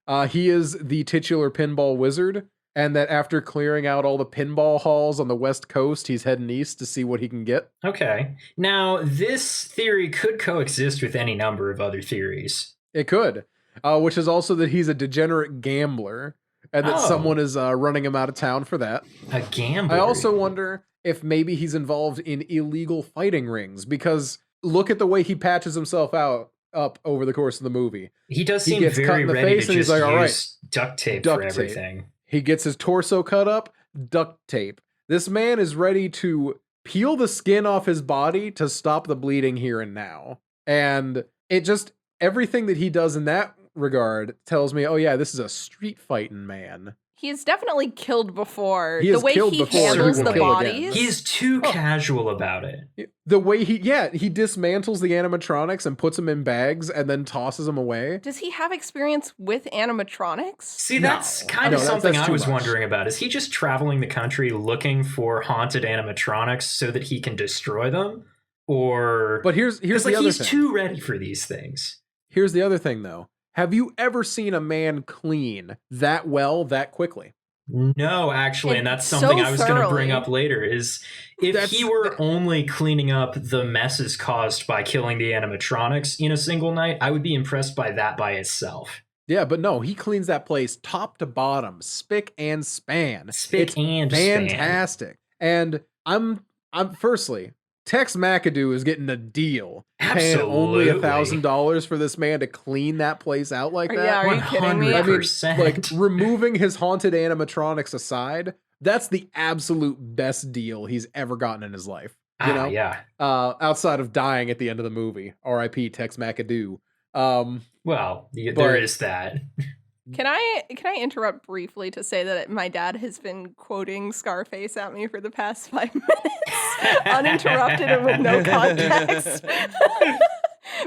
All He is the titular pinball wizard, and that after clearing out all the pinball halls on the West Coast, he's heading east to see what he can get. Okay. Now, this theory could coexist with any number of other theories. It could, which is also that he's a degenerate gambler, and that Oh. someone is running him out of town for that. A gambler. I also wonder if maybe he's involved in illegal fighting rings, because look at the way he patches himself up over the course of the movie. He does he seem gets cut very in the ready face to and he's just like, "All right, use duct tape duct for tape." everything. He gets his torso cut up, duct tape. This man is ready to peel the skin off his body to stop the bleeding here and now. And it just, everything that he does in that regard tells me, oh yeah, this is a street fighting man. He's definitely killed before. He The has way killed he before, he handles will the kill again. bodies. He's too Oh. casual about it. The way he dismantles the animatronics and puts them in bags and then tosses them away. Does he have experience with animatronics? See, No. that's kind No, of that's something I too was much. wondering about. Is he just traveling the country looking for haunted animatronics so that he can destroy them? Or But here's it's the like other he's thing. too ready for these things. Here's the other thing though. Have you ever seen a man clean that well that quickly? No, actually, and And that's so something I was going to bring thoroughly. up later, is if That's- he were only cleaning up the messes caused by killing the animatronics in a single night, I would be impressed by that by itself. Yeah, but no, he cleans that place top to bottom, spick and span. Spick It's and span. fantastic. And I'm firstly, Tex McAdoo is getting a deal, paying only Absolutely. $1,000 for this man to clean that place out like that. Yeah, are you kidding me? I mean, 100%. like removing his haunted animatronics aside, that's the absolute best deal he's ever gotten in his life. You know, yeah. outside of dying at the end of the movie, R.I.P. Tex McAdoo. Well, there But- is that. Can I interrupt briefly to say that my dad has been quoting Scarface at me for the past 5 minutes, uninterrupted and with no context.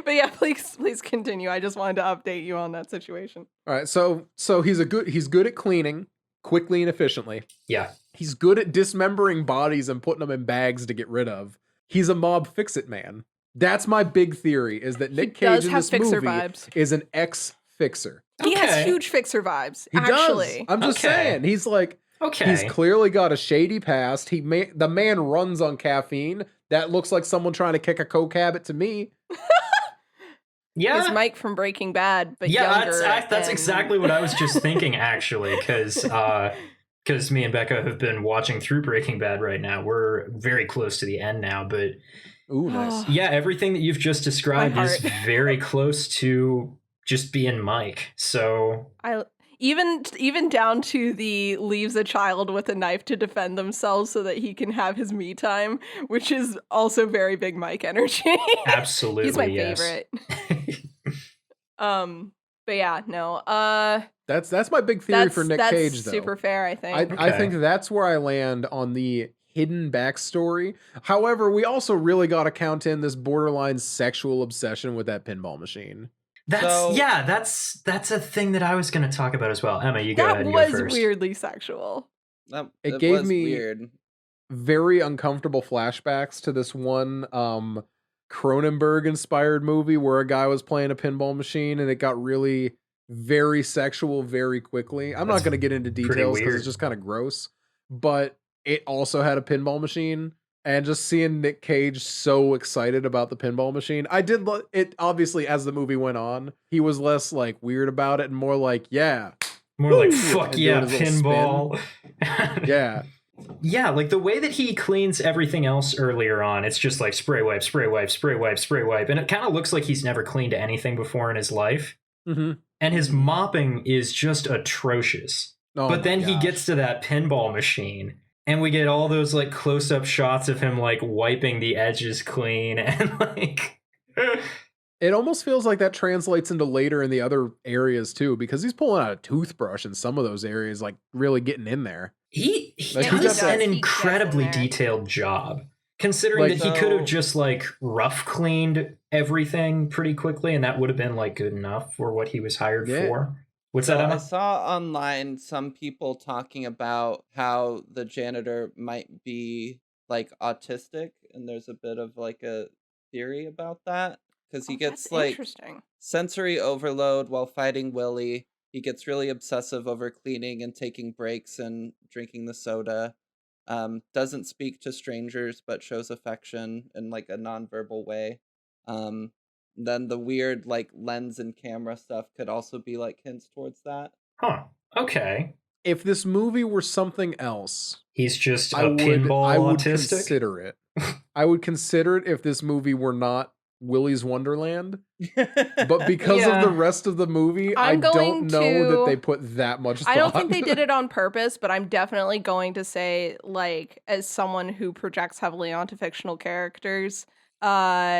But yeah, please continue. I just wanted to update you on that situation. All right, so he's good at cleaning quickly and efficiently. Yeah. He's good at dismembering bodies and putting them in bags to get rid of. He's a mob fix-it man. That's my big theory, is that Nick He does Cage in have this fixer movie vibes. is an ex-fixer. He has Okay. huge fixer vibes. He actually. does. I'm just Okay. saying. He's like, Okay. he's clearly got a shady past. The man runs on caffeine. That looks like someone trying to kick a coke habit to me. yeah. He's Mike from Breaking Bad, but Yeah, younger. that's and- exactly what I was just thinking, actually, because me and Becca have been watching through Breaking Bad right now. We're very close to the end now, but Ooh, nice. yeah, everything that you've just described is heart. very close to just being Mike. So Even down to the leaves a child with a knife to defend themselves so that he can have his me time, which is also very big Mike energy. absolutely, He's my yes. favorite. But yeah, no. That's my big theory for Nick that's Cage, though. super fair, I think. I think that's where I land on the hidden backstory. However, we also really got to count in this borderline sexual obsession with that pinball machine. That's a thing that I was going to talk about as well. Emma, you go ahead. That You go was first. weirdly sexual. It gave was me weird. very uncomfortable flashbacks to this one Cronenberg inspired movie where a guy was playing a pinball machine and it got really very sexual very quickly. I'm not going to get into details because it's just kind of gross, but it also had a pinball machine, and just seeing Nick Cage so excited about the pinball machine, I did it. Obviously, as the movie went on, he was less like weird about it and more like, yeah, more like fuck yeah, pinball. Yeah. Yeah, like the way that he cleans everything else earlier on, it's just like spray wipe, spray wipe, spray wipe, spray wipe. And it kind of looks like he's never cleaned anything before in his life. Mm-hmm. And his mopping is just atrocious. Oh but then gosh. he gets to that pinball machine and we get all those like close-up shots of him like wiping the edges clean and like... It almost feels like that translates into later in the other areas too, because he's pulling out a toothbrush in some of those areas, like really getting in there. He Like, does he an gets incredibly in there. detailed job, considering Like, that he could have so- just like rough cleaned everything pretty quickly, and that would have been like good enough for what he was hired Yeah. for. What's So that, I Emma? saw online some people talking about how the janitor might be like autistic, and there's a bit of like a theory about that because he Oh, gets that's like interesting. sensory overload while fighting Willy. He gets really obsessive over cleaning and taking breaks and drinking the soda. Doesn't speak to strangers but shows affection in like a nonverbal way. Then the weird like lens and camera stuff could also be like hints towards that. Huh. Okay. If this movie were something else, He's just a I would pinball autistic. consider it. I would consider it if this movie were not Willy's Wonderland. But because Yeah. of the rest of the movie, I I'm don't going know that to- they put that much thought. I don't think they did it on purpose, but I'm definitely going to say, like, as someone who projects heavily onto fictional characters,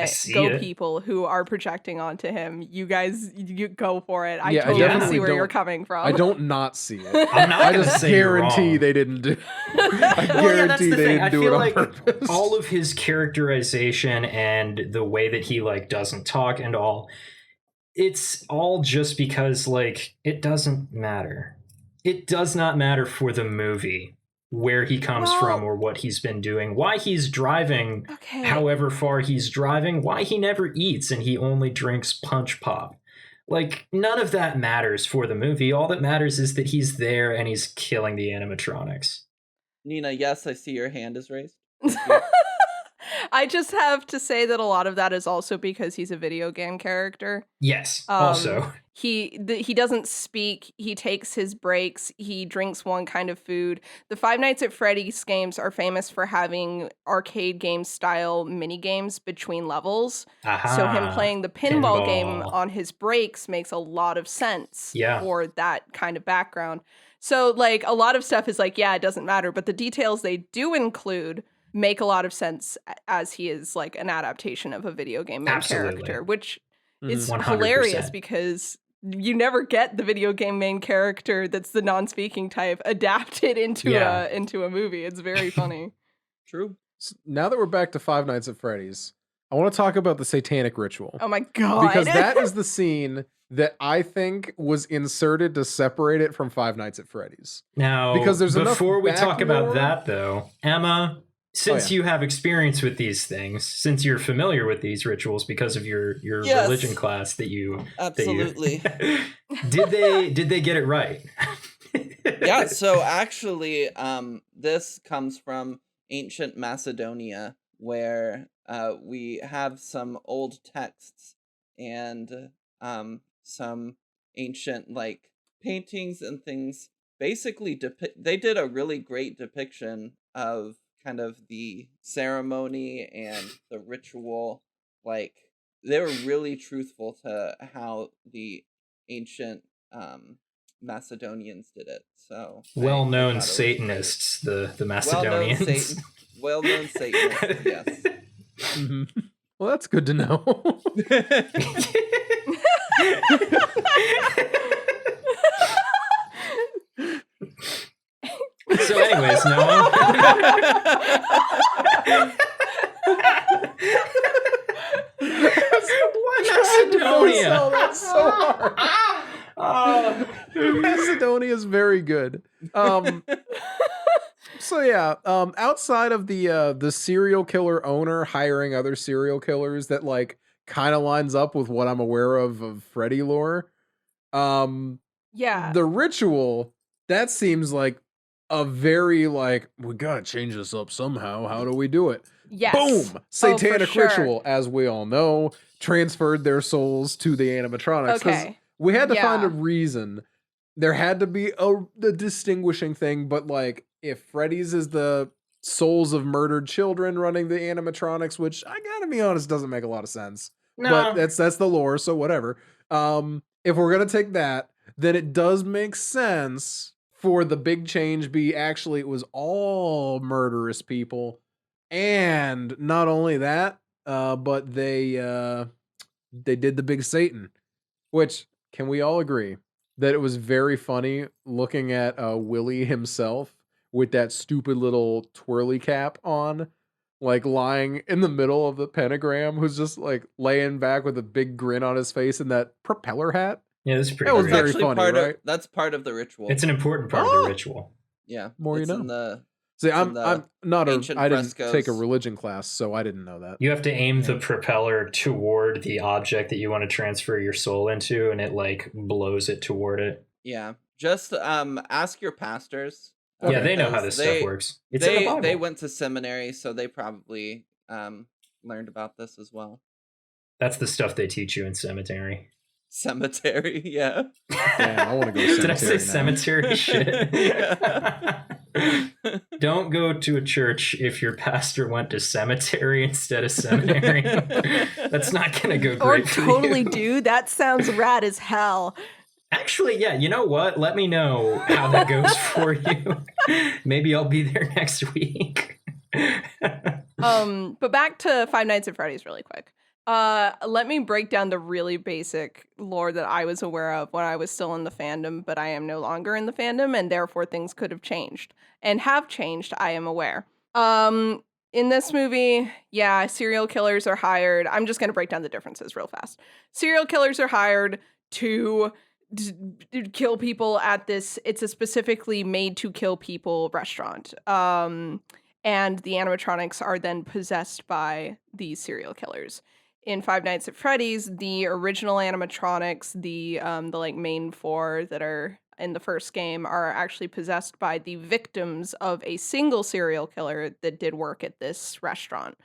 see go it. people who are projecting onto him. You guys, you go for it. I Yeah, I totally definitely see where you're don't- coming from. I don't not see it. I'm not I gonna just say you're guarantee wrong. they didn't do. I Well, yeah, that's guarantee the they thing. didn't I do feel it on like purpose. all of his characterization and the way that he like doesn't talk and all, it's all just because like it doesn't matter. It does not matter for the movie where he comes Well- from or what he's been doing, why he's driving Okay. however far he's driving, why he never eats and he only drinks punch pop. Like, none of that matters for the movie. All that matters is that he's there and he's killing the animatronics. Nina, yes, I see your hand is raised. I just have to say that a lot of that is also because he's a video game character. Yes, Um, also. He doesn't speak. He takes his breaks. He drinks one kind of food. The Five Nights at Freddy's games are famous for having arcade game style mini games between levels. So him playing the pinball game pinball. on his breaks makes a lot of sense Yeah. for that kind of background. So like a lot of stuff is like, yeah, it doesn't matter, but the details they do include make a lot of sense as he is like an adaptation of a video game main Absolutely. character, which is 100%. hilarious because you never get the video game main character that's the non-speaking type adapted into Yeah. a movie. It's very funny. True. Now that we're back to Five Nights at Freddy's, I want to talk about the satanic ritual. Oh my god. Because that is the scene that I think was inserted to separate it from Five Nights at Freddy's. Now, Because there's enough before we talk about backboard- that, though, Emma, since yeah. you have experience with these things, since you're familiar with these rituals because of your Yes. religion class that you Absolutely. did they get it right? Yeah, so actually, this comes from ancient Macedonia, where we have some old texts and some ancient like paintings and things. Basically, they did a really great depiction of kind of the ceremony and the ritual. Like they were really truthful to how the ancient Macedonians did it. So Well-known I thought it was Satanists, the great. Macedonians. Well-known Satanists, yes. Mhm. Well, that's good to know. So, anyways, Noah. Macedonia. That's so hard. Macedonia is very good. So yeah, outside of the serial killer owner hiring other serial killers, that like kind of lines up with what I'm aware of Freddy lore. Yeah. The ritual, that seems like a very like, we gotta change this up somehow. How do we do it? Yes. Boom! Satanic sure. ritual, as we all know, transferred their souls to the animatronics. 'Cause Okay. we had to find a Yeah. reason. There had to be the distinguishing thing, but like, if Freddy's is the souls of murdered children running the animatronics, which I gotta be honest, doesn't make a lot of sense. But No. that's the lore, so whatever. If we're gonna take that, then it does make sense for the big change be actually it was all murderous people. And not only that, but they did the big Satan, which can we all agree that it was very funny looking at Willy himself with that stupid little twirly cap on, like lying in the middle of the pentagram, who's just like laying back with a big grin on his face and that propeller hat. Yeah, this is pretty That was great. very actually funny, part right? of that's part of the ritual. It's an important part of Oh! the ritual. yeah, More you it's know. in the See, in I'm the not ancient I didn't take a frescoes. religion class, so I didn't know that. You have to aim the Yeah. propeller toward the object that you want to transfer your soul into, and it like blows it toward it. Yeah, just ask your pastors. Yeah, they know how because this stuff works. It's in the Bible. They went to seminary, so they probably learned about this as well. That's the stuff they teach you in cemetery. Cemetery, yeah. Damn, I want to go Did I say cemetery cemetery shit? Don't go to a church if your pastor went to cemetery instead of seminary. That's not going to go Or great for totally you. do. That sounds rad as hell. Actually, yeah, you know what? Let me know how that goes for you. Maybe I'll be there next week. But back to Five Nights at Freddy's really quick. Let me break down the really basic lore that I was aware of when I was still in the fandom, but I am no longer in the fandom, and therefore things could have changed. And have changed, I am aware. In this movie, yeah, serial killers are hired. I'm just going to break down the differences real fast. Serial killers are hired to kill people at this, it's a specifically made to kill people restaurant. And the animatronics are then possessed by these serial killers. In Five Nights at Freddy's, the original animatronics, the like main four that are in the first game, are actually possessed by the victims of a single serial killer that did work at this restaurant.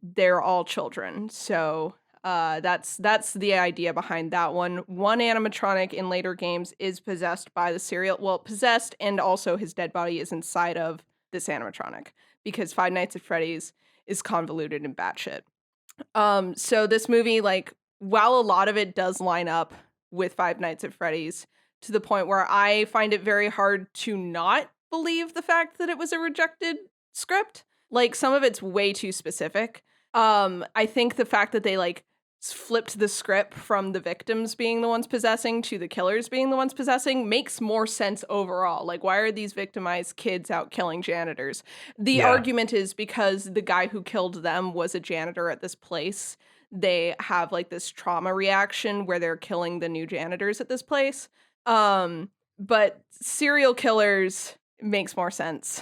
They're all children, so that's the idea behind that one. One animatronic in later games is possessed by the possessed, and also his dead body is inside of this animatronic, because Five Nights at Freddy's is convoluted and batshit. So this movie, like, while a lot of it does line up with Five Nights at Freddy's, to the point where I find it very hard to not believe the fact that it was a rejected script. Like, some of it's way too specific. I think the fact that they like flipped the script from the victims being the ones possessing to the killers being the ones possessing makes more sense overall. Like, why are these victimized kids out killing janitors? The argument is because the guy who killed them was a janitor at this place. They have like this trauma reaction where they're killing the new janitors at this place. But serial killers makes more sense.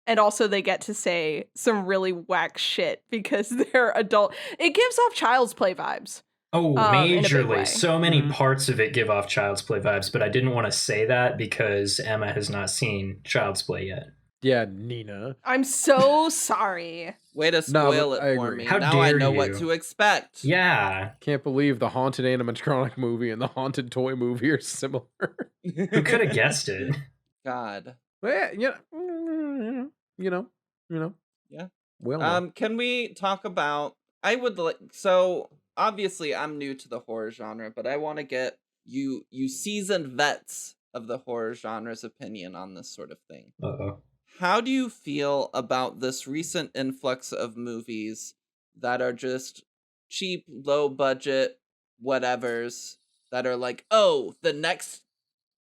And also they get to say some really whack shit because they're adult. It gives off Child's Play vibes. Oh, in a big way. majorly. So many parts of it give off Child's Play vibes, but I didn't want to say that because Emma has not seen Child's Play yet. Yeah, Nina. I'm so sorry. Way to No, spoil but I it for agree. me. How Now I dare know you. what to expect. Yeah. Can't believe the haunted animatronic movie and the haunted toy movie are similar. Who could have guessed it? God. But yeah, you know. Yeah. Well, Can we talk about? I would like. So obviously, I'm new to the horror genre, but I want to get you seasoned vets of the horror genre's opinion on this sort of thing. Uh-oh. How do you feel about this recent influx of movies that are just cheap, low budget, whatevers, that are like, oh, the next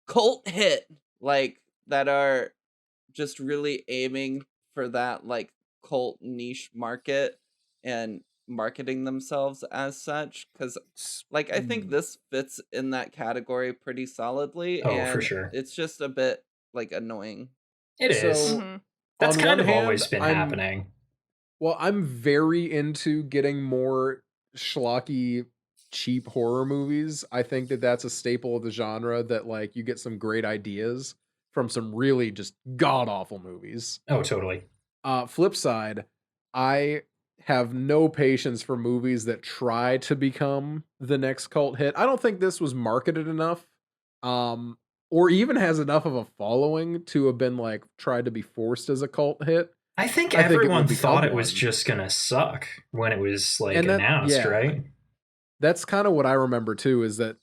cult hit, like that are just really aiming for that like cult niche market and marketing themselves as such, because like I think this fits in that category pretty solidly. Oh, for and sure. it's just a bit like annoying. It is. So, That's on kind one of always hand, been happening. Well, I'm very into getting more schlocky, cheap horror movies. I think that that's a staple of the genre, that like you get some great ideas from some really just god awful movies. Oh, totally. Flip side, I have no patience for movies that try to become the next cult hit. I don't think this was marketed enough, or even has enough of a following to have been like tried to be forced as a cult hit. I think I think it will everyone become thought it was one. just gonna suck when it was like And that- announced, yeah. right? That's kind of what I remember too, is that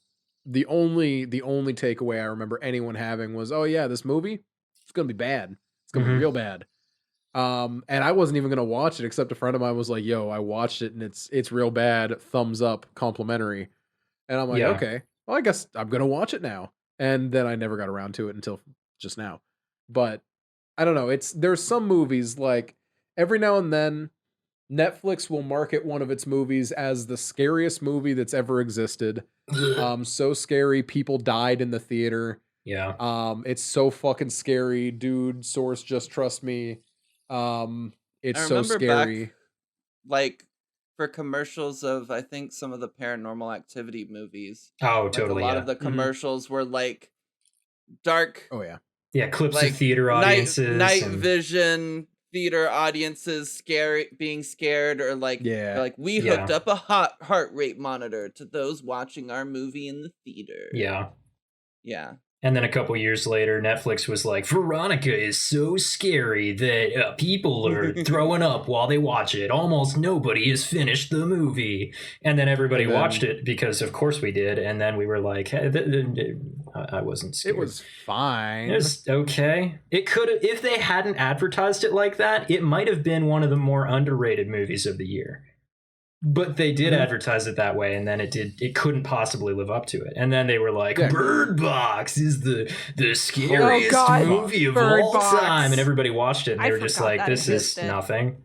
the only takeaway I remember anyone having was, oh yeah, this movie, it's gonna be bad. It's gonna be Mhm. real bad. And I wasn't even gonna watch it, except a friend of mine was like, yo, I watched it and it's real bad, thumbs up, complimentary. And I'm like, Yeah. okay, well, I guess I'm gonna watch it now. And then I never got around to it until just now. But I don't know, there's some movies, like every now and then Netflix will market one of its movies as the scariest movie that's ever existed. So scary, people died in the theater. Yeah. It's so fucking scary, dude. Source, just trust me. It's I so remember scary. back, like for commercials of I think some of the Paranormal Activity movies. Oh, Like totally. a lot Yeah. of the commercials were like dark, Oh yeah. Yeah, clips like of theater audiences. night and- vision theater audiences being scared, or like Yeah. they're like, we Yeah. hooked up a heart rate monitor to those watching our movie in the theater. Yeah. Yeah. And then a couple years later, Netflix was like, Veronica is so scary that people are throwing up while they watch it. Almost nobody has finished the movie. And then everybody And then- watched it because, of course, we did. And then we were like, hey, I wasn't scared. It was fine. It was okay. It could have, if they hadn't advertised it like that, it might have been one of the more underrated movies of the year. But they did advertise it that way, and then it couldn't possibly live up to it. And then they were like, Yeah. Bird Box is the scariest God. movie of Bird all Box. time. And everybody watched it, and I they were just forgot like, that this existed. is nothing.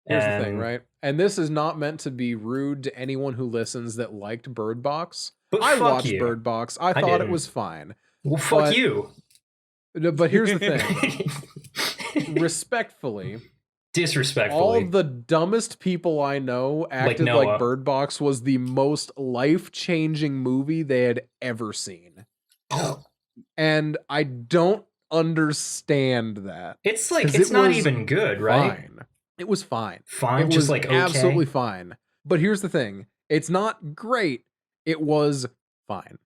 Here's the thing, And- right? And this is not meant to be rude to anyone who listens that liked Bird Box. But I fuck watched you. Bird Box. I thought it didn't. was fine. Well, fuck but- you. But here's the thing. Respectfully, Disrespectfully. all the dumbest people I know acted Noah. like Bird Box was the most life-changing movie they had ever seen. And I don't understand that. It's like, 'Cause it's it not was even good, right? Fine. It was fine. Fine, It just was like okay. absolutely fine. But here's the thing. It's not great. It was fine.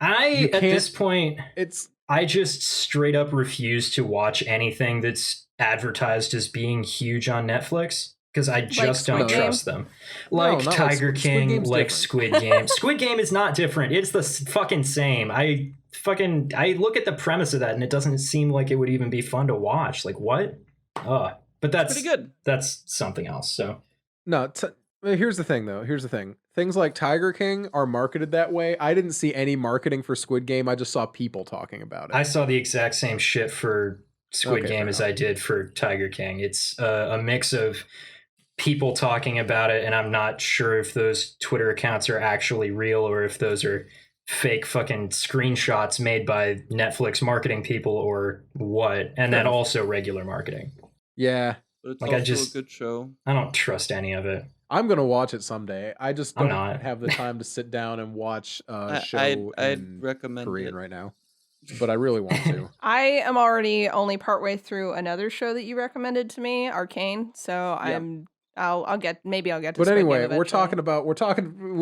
You At can't- this point, It's I just straight up refuse to watch anything that's advertised as being huge on Netflix because I just Squid don't Game? trust them. No, Like not like Tiger Squid King, Game's like different. Squid Game. Squid Game is not different. It's the fucking same. I look at the premise of that and it doesn't seem like it would even be fun to watch. Like what? But that's Pretty good. That's something else. So no. Here's the thing, though. Here's the thing. Things like Tiger King are marketed that way. I didn't see any marketing for Squid Game. I just saw people talking about it. I saw the exact same shit for Squid Okay, Game fair as enough. I did for Tiger King. It's a mix of people talking about it, and I'm not sure if those Twitter accounts are actually real or if those are fake fucking screenshots made by Netflix marketing people or what. And then Fair. also regular marketing. Yeah, But it's Like, I also just- a good show. I don't trust any of it. I'm gonna watch it someday. I just I'm don't not. have the time to sit down and watch a show I'd in recommend Korean it. right now. But I really want to. I am already only partway through another show that you recommended to me, Arcane. So I'll get to But Squid Game anyway, we eventually.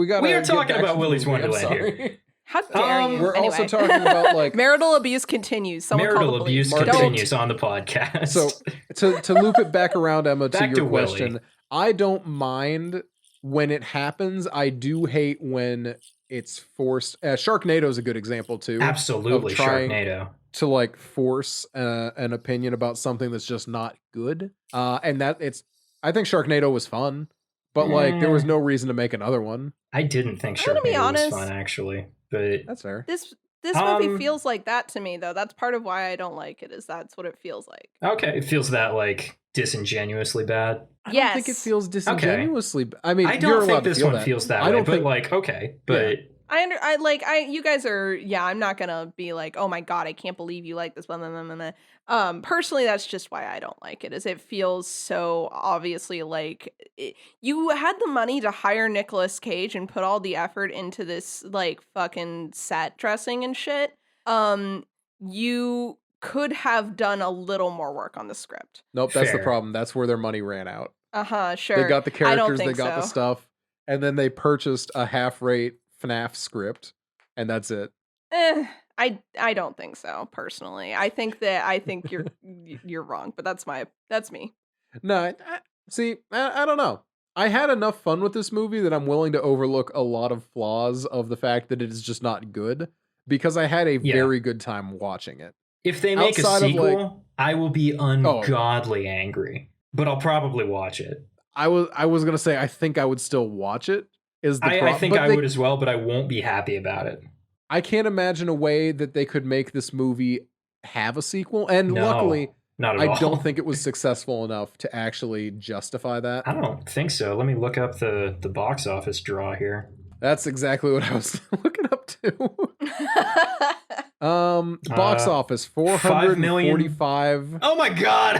got. We are talking about Willy's Wonderland here. How dare you? We're also Anyway. talking about like Marital abuse continues. Someone call Marital the abuse police. Don't. continues on the podcast. So to loop it back around, Emma, to Back your to Willy. question, I don't mind when it happens. I do hate when it's forced. Sharknado is a good example too. Absolutely, of trying- Sharknado. To like force an opinion about something that's just not good. And that I think Sharknado was fun, but like there was no reason to make another one. I didn't think I'm gonna be Sharknado was honest. fun, actually. But That's fair. This movie Um, feels like that to me, though. That's part of why I don't like it. Is that's what it feels like. okay, it feels that like disingenuously bad. I don't think it Yes. feels disingenuously. I mean, I you're don't allowed think to this feel one that. feels that I way, don't but think- like okay, but You guys are, yeah, I'm not gonna be like, oh my god, I can't believe you like this. Blah, blah, blah, blah, blah. Personally, that's just why I don't like it, is it feels so obviously like you had the money to hire Nicolas Cage and put all the effort into this like fucking set dressing and shit. You could have done a little more work on the script. Nope, that's the Fair. problem. That's where their money ran out. Sure. They got the I don't characters, they think got the so. stuff, and then they purchased a half-rate FNAF script, and that's it. I don't think so, personally. I think you're wrong, but that's me. No, I don't know. I had enough fun with this movie that I'm willing to overlook a lot of flaws of the fact that it is just not good, because I had a Yeah. very good time watching it. if they make a Outside of, sequel, like- I will be ungodly angry. But I'll probably watch it. I was gonna say I think I would still watch it. Is the I problem? think I would as well, but I won't be happy about it. I can't imagine a way that they could make this movie have a sequel, and No, luckily, not at I all. don't think it was successful enough to actually justify that. I don't think so. Let me look up the box office draw here. That's exactly what I was looking up to. Box office 445. Oh my god!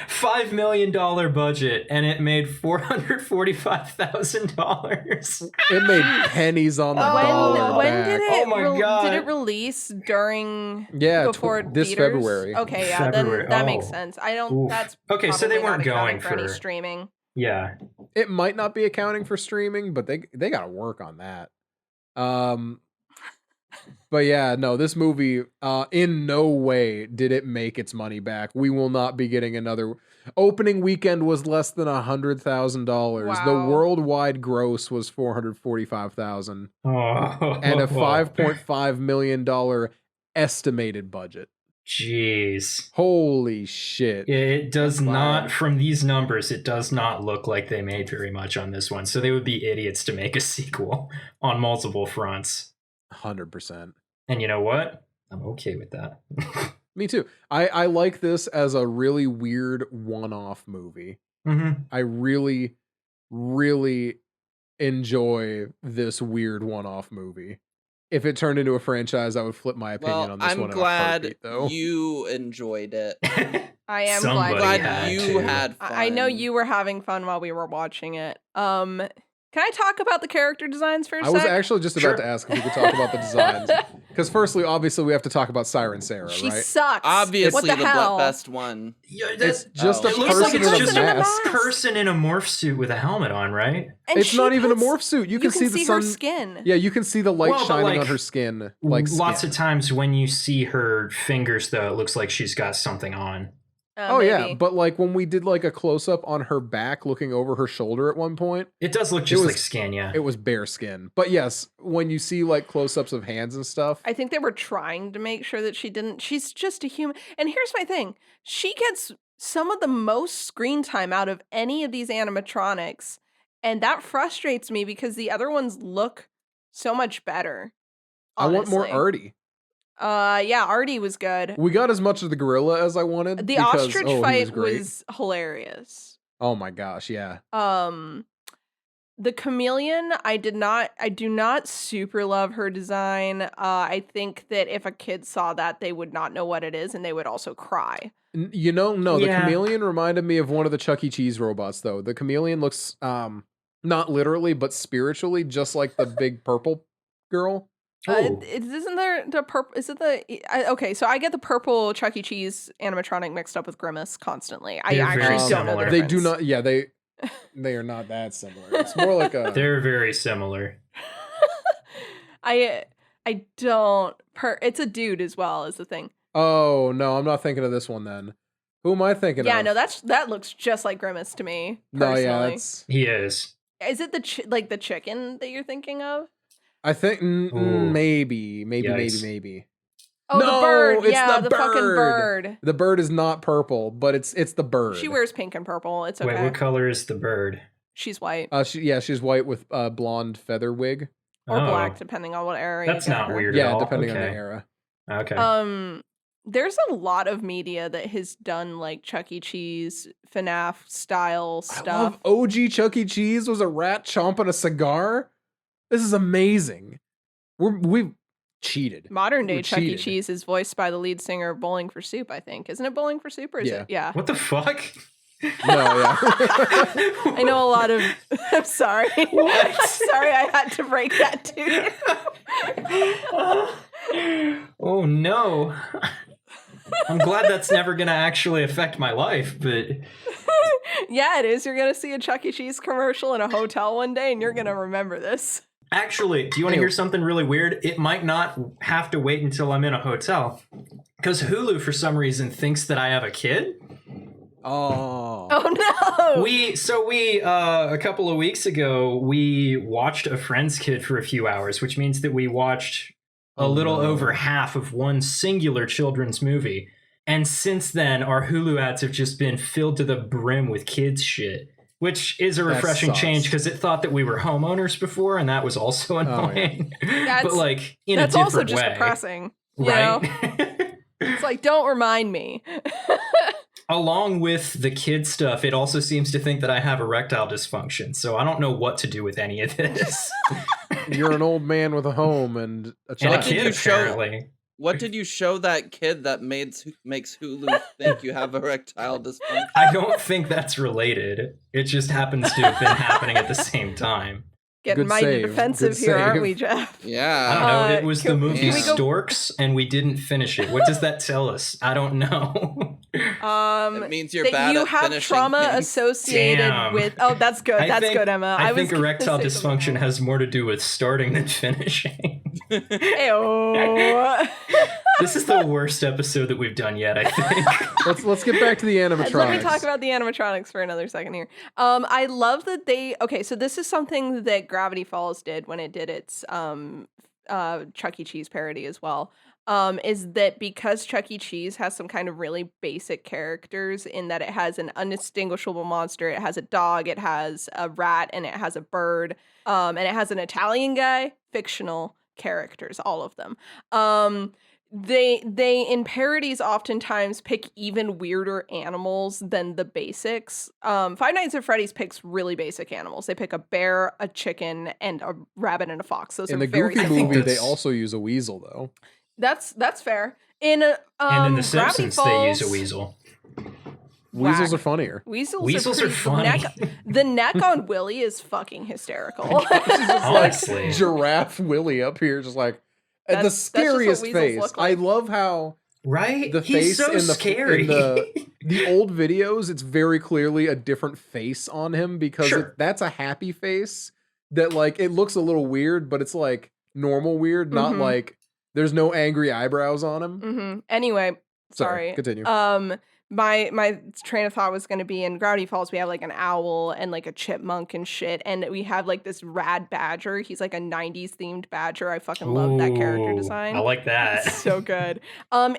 $5 million budget, and it made $445,000. It made pennies on the dollar. when back. did it? Oh my God. Did it release during? Yeah, before this theaters? February. Okay, yeah, February. then that makes Oh. sense. I don't. Oof. That's Okay, so they probably weren't not accounting going for any for- streaming. Yeah. It might not be accounting for streaming, but they got to work on that. But yeah, no, this movie in no way did it make its money back. We will not be getting another. Opening weekend was less than $100,000. The Wow. worldwide gross was $445,000, Oh. and a $5.5 million estimated budget. Jeez. Holy shit! It does That's not, wild. from these numbers, it does not look like they made very much on this one. So they would be idiots to make a sequel on multiple fronts. 100%. And you know what? I'm okay with that. Me too. I like this as a really weird one-off movie. Mm-hmm. I really, really enjoy this weird one-off movie. If it turned into a franchise, I would flip my opinion Well, on this I'm one. glad in a heartbeat, though. you enjoyed it. I am Somebody glad Glad had you to. had fun. I know you were having fun while we were watching it. Can I talk about the character designs for a I was sec? actually just Sure. about to ask if we could talk about the designs. Because firstly, obviously, we have to talk about Siren Sarah, She right? sucks. Obviously, what the hell? best one. Yeah, It's just Oh. a it looks like person it's in a just mask. a person in a morph suit with a helmet on, right? And It's she not even a puts- morph suit. You can see the her sun. skin. Yeah, you can see the light Well, but, shining like, on her skin. Like Lots skin. of times when you see her fingers, though, it looks like she's got something on. Oh yeah, Maybe. but like when we did like a close up on her back, looking over her shoulder at one point, It does look just was- like skin, yeah. it was bare skin. But yes, when you see like close ups of hands and stuff, I think they were trying to make sure that she didn't. She's just a human. And here's my thing: she gets some of the most screen time out of any of these animatronics, and that frustrates me because the other ones look so much better. I want more honestly. Artie. Yeah, Artie was good. We got as much of the gorilla as I wanted. The because, ostrich he fight great. was hilarious. Oh my gosh, yeah. The chameleon, I do not super love her design. I think that if a kid saw that, they would not know what it is and they would also cry. No, the Yeah. chameleon reminded me of one of the Chuck E. Cheese robots, though. The chameleon looks, not literally, but spiritually, just like the big purple girl. Oh. Isn't there the purple? Is it okay? So I get the purple Chuck E. Cheese animatronic mixed up with Grimace constantly. I They're actually very don't know similar. the They difference. do not. Yeah, they are not that similar. It's more like a. They're very similar. I don't. It's a dude as well is the thing. Oh no, I'm not thinking of this one then. Who am I thinking Yeah, of? no, that looks just like Grimace to me. No, Personally. yeah, that's. He is. Is it like the chicken that you're thinking of? I think Ooh. maybe. Yikes. Oh, No, the bird. it's Yeah, the the fucking bird. bird. The bird is not purple, but it's the bird. She wears pink and purple. It's okay. Wait, what color is the bird? She's white. she's white with a blonde feather wig. or Oh, black, depending on what area. That's you get not her. weird at Yeah, all. depending on the Okay. era. Okay. There's a lot of media that has done like Chuck E. Cheese, FNAF style I stuff. love OG Chuck E. Cheese was a rat chomping a cigar. This is amazing. We've cheated. Modern day We're Chuck E. cheated. Cheese is voiced by the lead singer of Bowling for Soup, I think. Isn't it Bowling for Soup or is Yeah. it? Yeah. What the fuck? No, yeah. I know a lot of I'm sorry. What? I'm sorry I had to break that to you. Oh no. I'm glad that's never gonna actually affect my life, but Yeah, it is. You're gonna see a Chuck E. Cheese commercial in a hotel one day and you're gonna remember this. actually, do you want to hear something really weird? It might not have to wait until I'm in a hotel. Because Hulu, for some reason, thinks that I have a kid. Oh. Oh no. We a couple of weeks ago, we watched A Friend's Kid for a few hours, which means that we watched a little over half of one singular children's movie. And since then, our Hulu ads have just been filled to the brim with kids shit, which is a That refreshing sucks. change because it thought that we were homeowners before, and that was also annoying. But like in a That's different also just way, depressing. You know? right? It's like, don't remind me. Along with the kid stuff, it also seems to think that I have erectile dysfunction. So I don't know what to do with any of this. You're an old man with a home and a And child. a What did kid, you show- apparently. What did you show that kid that makes Hulu think you have erectile dysfunction? I don't think that's related. It just happens to have been happening at the same time. Getting Good mighty save. defensive Good here, aren't save. we, Jeff? I Yeah. don't know. It was the can movie we go- Storks, and we didn't finish it. What does that tell us? I don't know. It means you're that bad you at have finishing trauma things. associated Damn. with. Oh, that's good. I That's think- good, Emma. I was think gonna erectile say something dysfunction has more to do with starting than finishing. else. Ew. This is the worst episode that we've done yet, I think. Let's get back to the animatronics. Let me talk about the animatronics for another second here. I love that they. Okay, so this is something that Gravity Falls did when it did its Chuck E. Cheese parody as well. Is that because Chuck E. Cheese has some kind of really basic characters in that it has an undistinguishable monster, it has a dog, it has a rat, and it has a bird, and it has an Italian guy, fictional characters, all of them. They in parodies oftentimes pick even weirder animals than the basics. Five Nights at Freddy's picks really basic animals. They pick a bear, a chicken, and a rabbit and a fox. Those In are the very Goofy simple. movie, they that's- also use a weasel, though. That's fair. In And in The Gravity Simpsons, they use a Falls, weasel. Weasels Whack. are funnier. Weasels are pretty- funny. The neck on Willy is fucking hysterical. It's just Honestly. like giraffe Willy up here, just like the That's just what scariest weasels face. look I like. love how Right? the He's face so in the scary. in the old videos, it's very clearly a different face on him because Sure. that's a happy face that like it looks a little weird, but it's like normal weird, not Mhm. like there's no angry eyebrows on him. Anyway, sorry. Continue. My train of thought was going to be in Gravity Falls we have like an owl and like a chipmunk and shit, and we have like this rad badger. He's like a 90s themed badger. I fucking love that character Ooh, design. I like that. It's so good.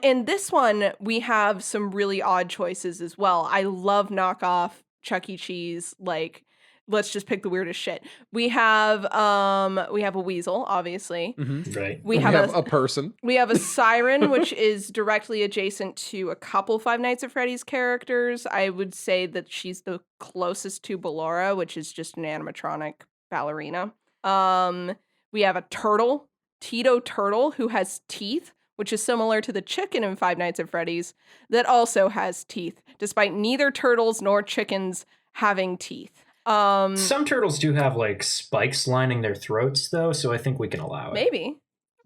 In this one we have some really odd choices as well. I love knockoff Chuck E. Cheese, like let's just pick the weirdest shit. We have a weasel, obviously. Mhm. Right. We We have have a person. we have a siren, which is directly adjacent to a couple Five Nights at Freddy's characters. I would say that she's the closest to Ballora, which is just an animatronic ballerina. We have a turtle, Tito Turtle, who has teeth, which is similar to the chicken in Five Nights at Freddy's, that also has teeth, despite neither turtles nor chickens having teeth. Some turtles do have like spikes lining their throats, though, so I think we can allow it. Maybe.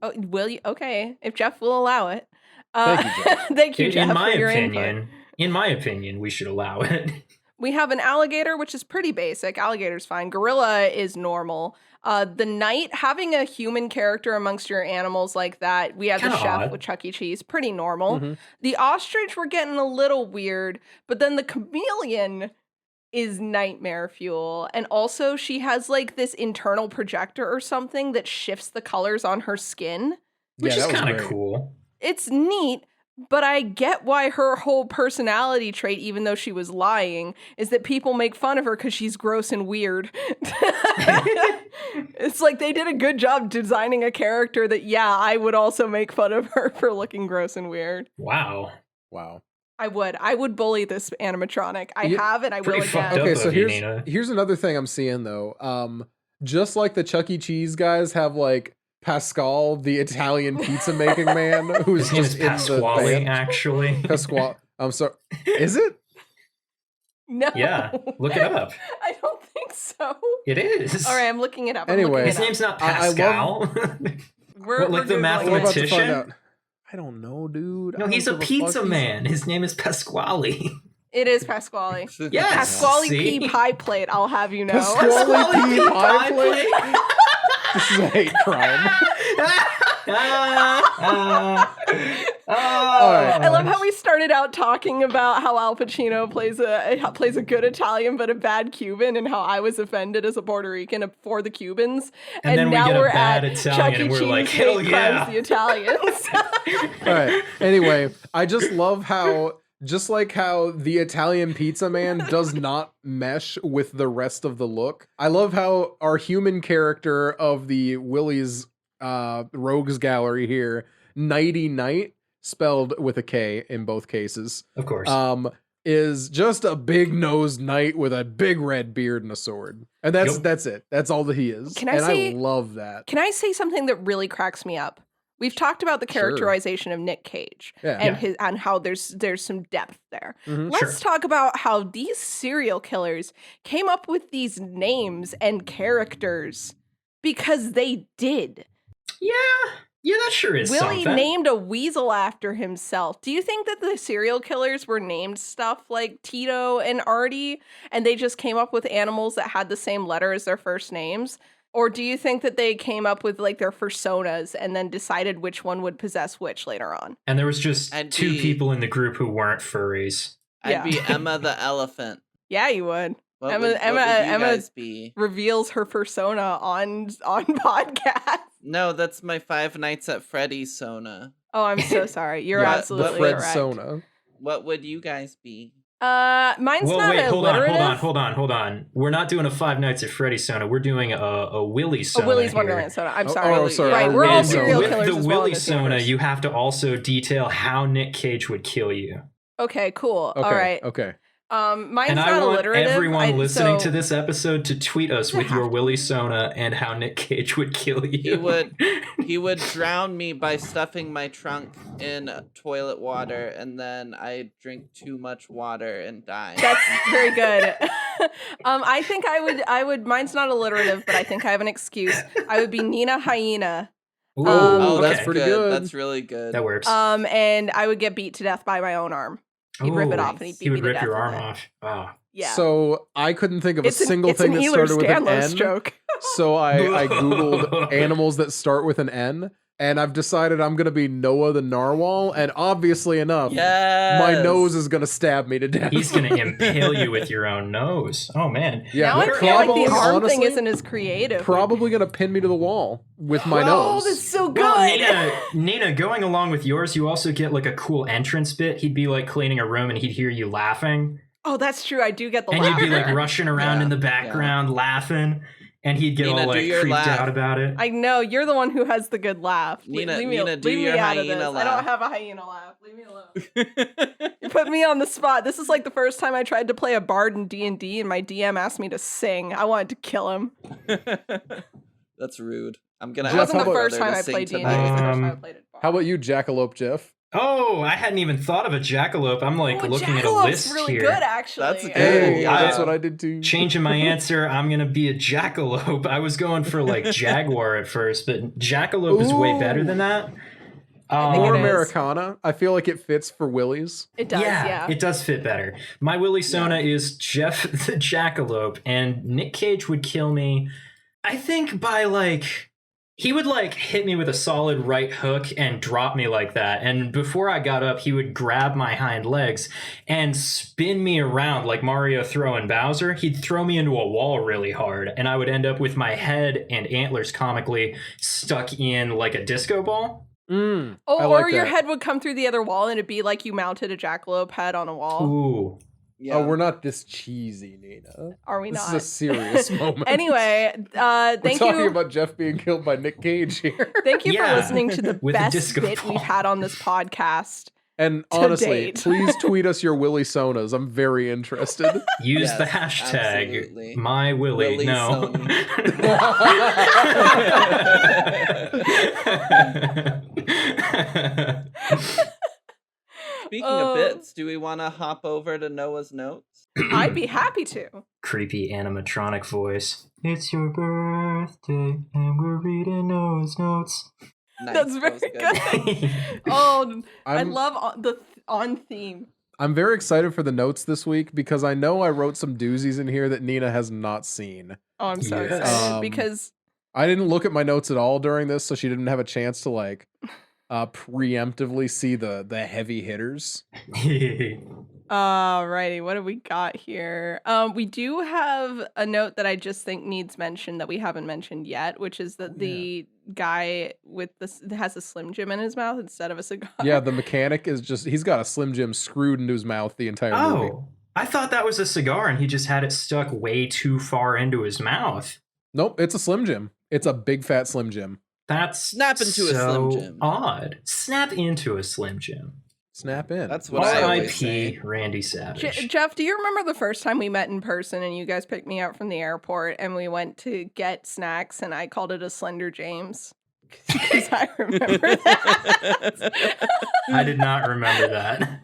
Oh, will you? Okay, if Jeff will allow it. Thank you, Jeff. Thank you, In, Jeff, in my for your input. opinion, we should allow it. We have an alligator, which is pretty basic. Alligator's fine. Gorilla is normal. The knight, having a human character amongst your animals like that. We had the Kinda chef odd. with Chuck E. Cheese. Pretty normal. Mhm. The ostrich, we're getting a little weird. But then the chameleon is nightmare fuel. And also, she has like this internal projector or something that shifts the colors on her skin. Which Yeah, is that was kind of great. cool. It's neat, but I get why her whole personality trait, even though she was lying, is that people make fun of her because she's gross and weird. It's like they did a good job designing a character that, yeah, I would also make fun of her for looking gross and weird. Wow. Wow. I would bully this animatronic. I Yeah, have and I will pretty fucked again. up. Okay, of so you, Nina. here's another thing I'm seeing though. Just like the Chuck E. Cheese guys have like Pascal, the Italian pizza making man, who's His name is just in the Pasquale, band. actually. Pasquale. I'm sorry. Is it? No. Yeah, look it up. I don't think so. It is. All right, I'm looking it up. I'm Anyway. looking His it up. name's not I love- Pascal. We're, What, like the Googling We're it. about to find mathematician? out. I don't know, dude. I No, don't he's a give fuck. pizza He's- man. His name is Pasquale. It is Pasquale. Yes. Pasquale See? P. Pie Plate, I'll have you know. Pasquale P. Pie Plate. This is a hate crime. I love how we started out talking about how Al Pacino plays a good Italian but a bad Cuban, and how I was offended as a Puerto Rican for the Cubans, And then we now get a we're bad at Italian Chuck E. and we're Cheese like, hate hell crimes yeah. the Italians. All right. Anyway, I just love how, just like how the Italian pizza man does not mesh with the rest of the look. I love how our human character of the Willy's Rogues Gallery here, Nighty Night, spelled with a K in both cases, Of course. is just a big nosed knight with a big red beard and a sword. And Yep. that's it. That's all that he is. Can I and say- I love that. Can I say something that really cracks me up? We've talked about the Sure. characterization of Nick Cage Yeah. and Yeah. his and how there's some depth there. Mhm. Let's talk about how these serial killers came up with these names and characters because they did. Yeah, that sure is Willy something. named a weasel after himself. Do you think that the serial killers were named stuff like Tito and Artie, and they just came up with animals that had the same letter as their first names? Or do you think that they came up with like their personas and then decided which one would possess which later on? And there was just I'd two be- people in the group who weren't furries. Yeah. I'd be Emma the elephant. Yeah, you would. What Emma- would, Emma- what would you Emma- guys be? Reveals her persona on podcast. No, that's my Five Nights at Freddy's Sona. Oh, I'm so sorry. You're Yeah, absolutely Fred correct. Sona. What would you guys be? Mine's Well, not wait, hold alliterative. on. We're not doing a Five Nights at Freddy's Sona. We're doing a Willy Sona. Willy's here. Wonderland soda. I'm Oh, sorry. oh, sorry. Right, our we're all Willy serial Sona. killers With the as well in Willy this Sona, universe. you have to also detail how Nick Cage would kill you. Okay, cool. Okay. All right. Okay. Mine's And not I want alliterative. everyone listening so- to this episode to tweet us with your Willy Sona and how Nick Cage would kill you. He would drown me by stuffing my trunk in toilet water, and then I drink too much water and die. That's very good. I think I would. Mine's not alliterative, but I think I have an excuse. I would be Nina Hyena. Ooh, Oh, that's okay. pretty good. That's really good. That works. And I would get beat to death by my own arm. He'd rip it Ooh, off and he'd beat he me would to rip death your with arm it. off. Oh. Yeah. So I couldn't think of a it's single an thing that started with an Ehlers-Danlos N. joke. So I googled animals that start with an N, and I've decided I'm gonna be Noah the narwhal. And obviously enough, Yes. my nose is gonna stab me to death. He's gonna impale you with your own nose. Oh man. Yeah, now I but feel like probably, the arm thing honestly, isn't as creative. probably gonna pin me to the wall with my Oh, nose. that's so good. Well, Nina, going along with yours, you also get like a cool entrance bit. He'd be like cleaning a room and he'd hear you laughing. Oh, that's true. I do get the And laugh. you'd be like rushing around Yeah, in the background laughing. And he'd get Nina, all do like your creeped laugh. out about it. I know you're the one who has the good laugh. Nina, leave do me your out of this. hyena I laugh. don't have a hyena laugh. Leave me alone. You put me on the spot. This is like the first time I tried to play a bard in D&D, and my DM asked me to sing. I wanted to kill him. That's rude. I'm gonna It Jeff, ask wasn't how the about- first time I sing played D&D. It tonight. was the first time I Um, played it. How about you, Jackalope Jeff? Oh, I hadn't even thought of a jackalope. I'm like Oh, looking at a Jackalope's list really here. good, actually. That's good. Hey, yeah. that's what I did too. Changing my answer, I'm gonna be a jackalope. I was going for like jaguar at first, but jackalope is way better than that. I think Or it is. Americana. I feel like it fits for Willy's. It does, yeah. It does fit better. My Willy Sona is Jeff the Jackalope, and Nick Cage would kill me, I think, by like... He would like hit me with a solid right hook and drop me like that. And before I got up, he would grab my hind legs and spin me around like Mario throwing Bowser. He'd throw me into a wall really hard, and I would end up with my head and antlers comically stuck in like a disco ball. Mm, Oh, I like or your that. head would come through the other wall, and it'd be like you mounted a jackalope head on a wall. Ooh. Yeah. Oh, we're not this cheesy, Nina. Are we This not? is a serious moment. Anyway, we're thank talking you. about Jeff being killed by Nick Cage here. Thank you for Yeah, listening to the with a best disco bit ball. we've had on this podcast. And To honestly, date. please tweet us your Willy Sonas. I'm very interested. Use the Yes, hashtag absolutely. my Willy. Willy No. Speaking Oh. of bits, do we want to hop over to Noah's notes? I'd be happy to. Creepy animatronic voice. It's your birthday, and we're reading Noah's notes. Nice, That's that very was good. Oh, I I'm, love the on theme. I'm very excited for the notes this week because I know I wrote some doozies in here that Nina has not seen. Oh, I'm so Yes. excited because I didn't look at my notes at all during this, so she didn't have a chance to like preemptively see the heavy hitters. alrighty, what do we got here? We do have a note that I just think needs mention that we haven't mentioned yet, which is that the guy with this has a Slim Jim in his mouth instead of a cigar. Yeah, the mechanic is he's got a Slim Jim screwed into his mouth the entire movie. Oh, I thought that was a cigar and he just had it stuck way too far into his mouth. Nope, it's a Slim Jim. It's a big fat Slim Jim. That's Snap into a Slim Jim. Odd. Snap into a Slim Jim. Snap in. That's what I always R.I.P. say. Randy Savage. Jeff, do you remember the first time we met in person and you guys picked me up from the airport and we went to get snacks and I called it a Slender James? Because I remember that. I did not remember that.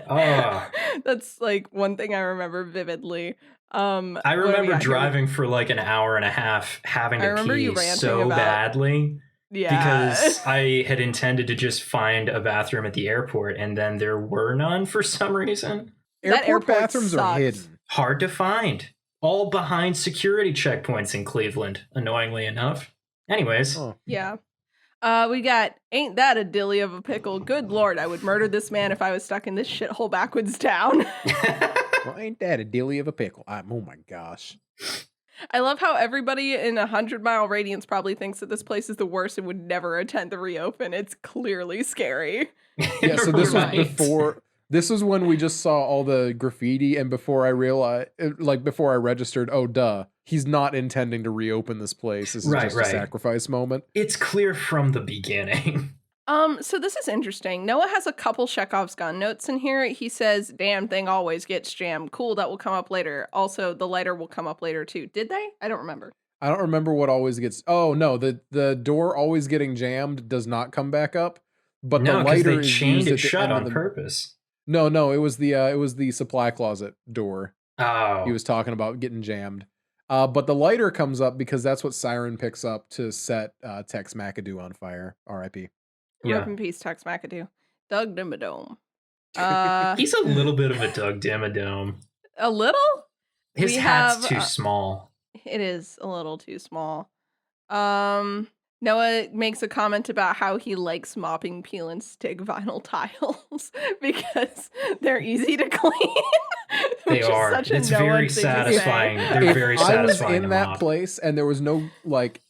Oh, That's like one thing I remember vividly. I what do we remember got here? driving for like an hour and a half, having I to remember you pee ranting so about- badly Yeah. because I had intended to just find a bathroom at the airport, and then there were none for some reason. That Airport airport bathrooms are sucks. hidden. Hard to find. All behind security checkpoints in Cleveland, annoyingly enough. Anyways, Oh. Yeah. We got, ain't that a dilly of a pickle? Good lord, I would murder this man if I was stuck in this shithole backwards town. Well, ain't that a dilly of a pickle? Oh my gosh. I love how everybody in 100-mile radius probably thinks that this place is the worst and would never attempt to reopen. It's clearly scary. Yeah, so this was Right. before. This was when we just saw all the graffiti, and before I realized, before I registered, oh duh, he's not intending to reopen this place. This is Right, just right. a sacrifice moment. It's clear from the beginning. So this is interesting. Noah has a couple Chekhov's gun notes in here. He says, damn thing always gets jammed. Cool, that will come up later. Also, the lighter will come up later too. Did they? I don't remember. I don't remember what always gets. Oh no, the door always getting jammed does not come back up, but No, the because lighter they is chained used it at the shut end of on the. purpose. No, it was the supply closet door. Oh. He was talking about getting jammed. But the lighter comes up because that's what Siren picks up to set Tex McAdoo on fire. R.I.P. Yeah. Rip in peace, Tex McAdoo. Doug Dimmadome. He's a little bit of a Doug Dimmadome. A little? His We hat's have, too small. It is a little too small. Noah makes a comment about how he likes mopping peel and stick vinyl tiles because they're easy to clean. They which is are. such a It's Noah very thing to say. satisfying. They're If very I was satisfying in to that mop. place and there was no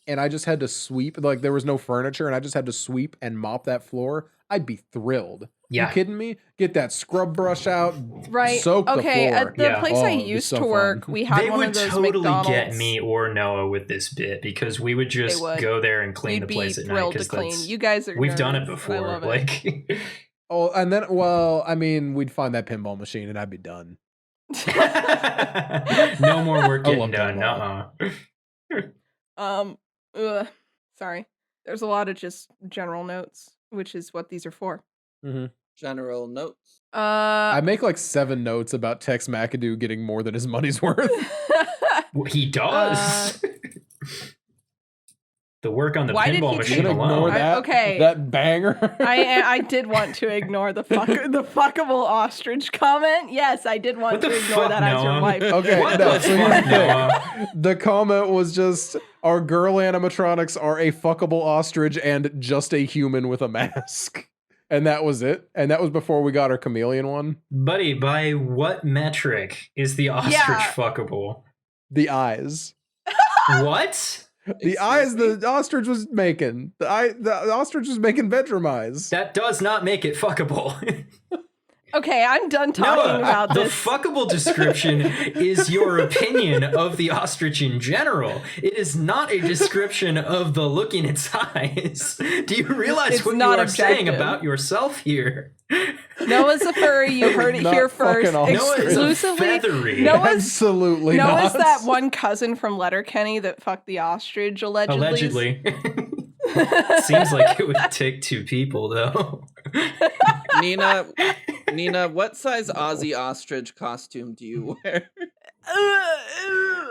and I just had to sweep, there was no furniture and I just had to sweep and mop that floor, I'd be thrilled. Yeah. You kidding me? Get that scrub brush out, Right. soak Okay. the floor. At the Yeah. place Oh, I it'd be used so to work, fun. we had They one would of those totally McDonald's. get me or Noah with this bit because we would just would. go there and clean You'd the be place at night. thrilled to 'Cause clean. that's- You guys are. We've done it nerds. I before. love it. Like, Oh, and then, well, I mean, we'd find that pinball machine and I'd be done. no more work I getting love done. pinball. Sorry. There's a lot of just general notes, which is what these are for. General notes. I make like 7 notes about Tex McAdoo getting more than his money's worth. Well, he does. The work on the Why did pinball he machine Gonna ignore alone. that, okay. that banger. I did want to ignore the fuckable ostrich comment. Yes, I did want What to the ignore fuck, that as your Noah? wife. Okay, What no, the so here's fuck, the thing. Noah? The comment was just, our girl animatronics are a fuckable ostrich and just a human with a mask. And that was it. And that was before we got our chameleon one. Buddy, by what metric is the ostrich Yeah. fuckable? The eyes. What? The Excuse eyes me? the ostrich was making. The ostrich was making bedroom eyes. That does not make it fuckable. Okay, I'm done talking about the this. fuckable description is your opinion of the ostrich in general. It is not a description of the look in its eyes. Do you realize It's what you not are saying objective. about yourself here? Noah's a furry. You heard it Not here first. fucking Noah is Exclusively. feathery. Noah's Absolutely Noah's not. that one cousin from Letterkenny that fucked the ostrich, allegedly. Allegedly. Seems like it would take two people, though. Nina, what size Aussie ostrich costume do you wear?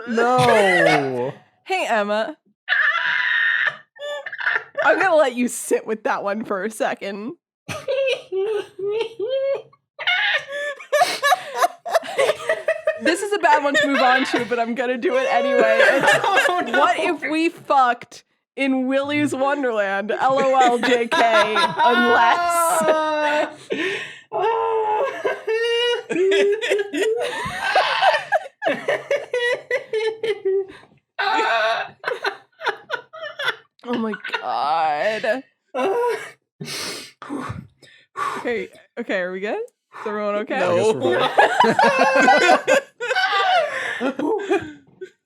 No. Hey, Emma. I'm gonna let you sit with that one for a second. This is a bad one to move on to, but I'm gonna do it anyway. Oh, no. What if we fucked in Willy's Wonderland? LOL, JK. Unless. Oh my god. Okay, are we good? Is everyone okay? No.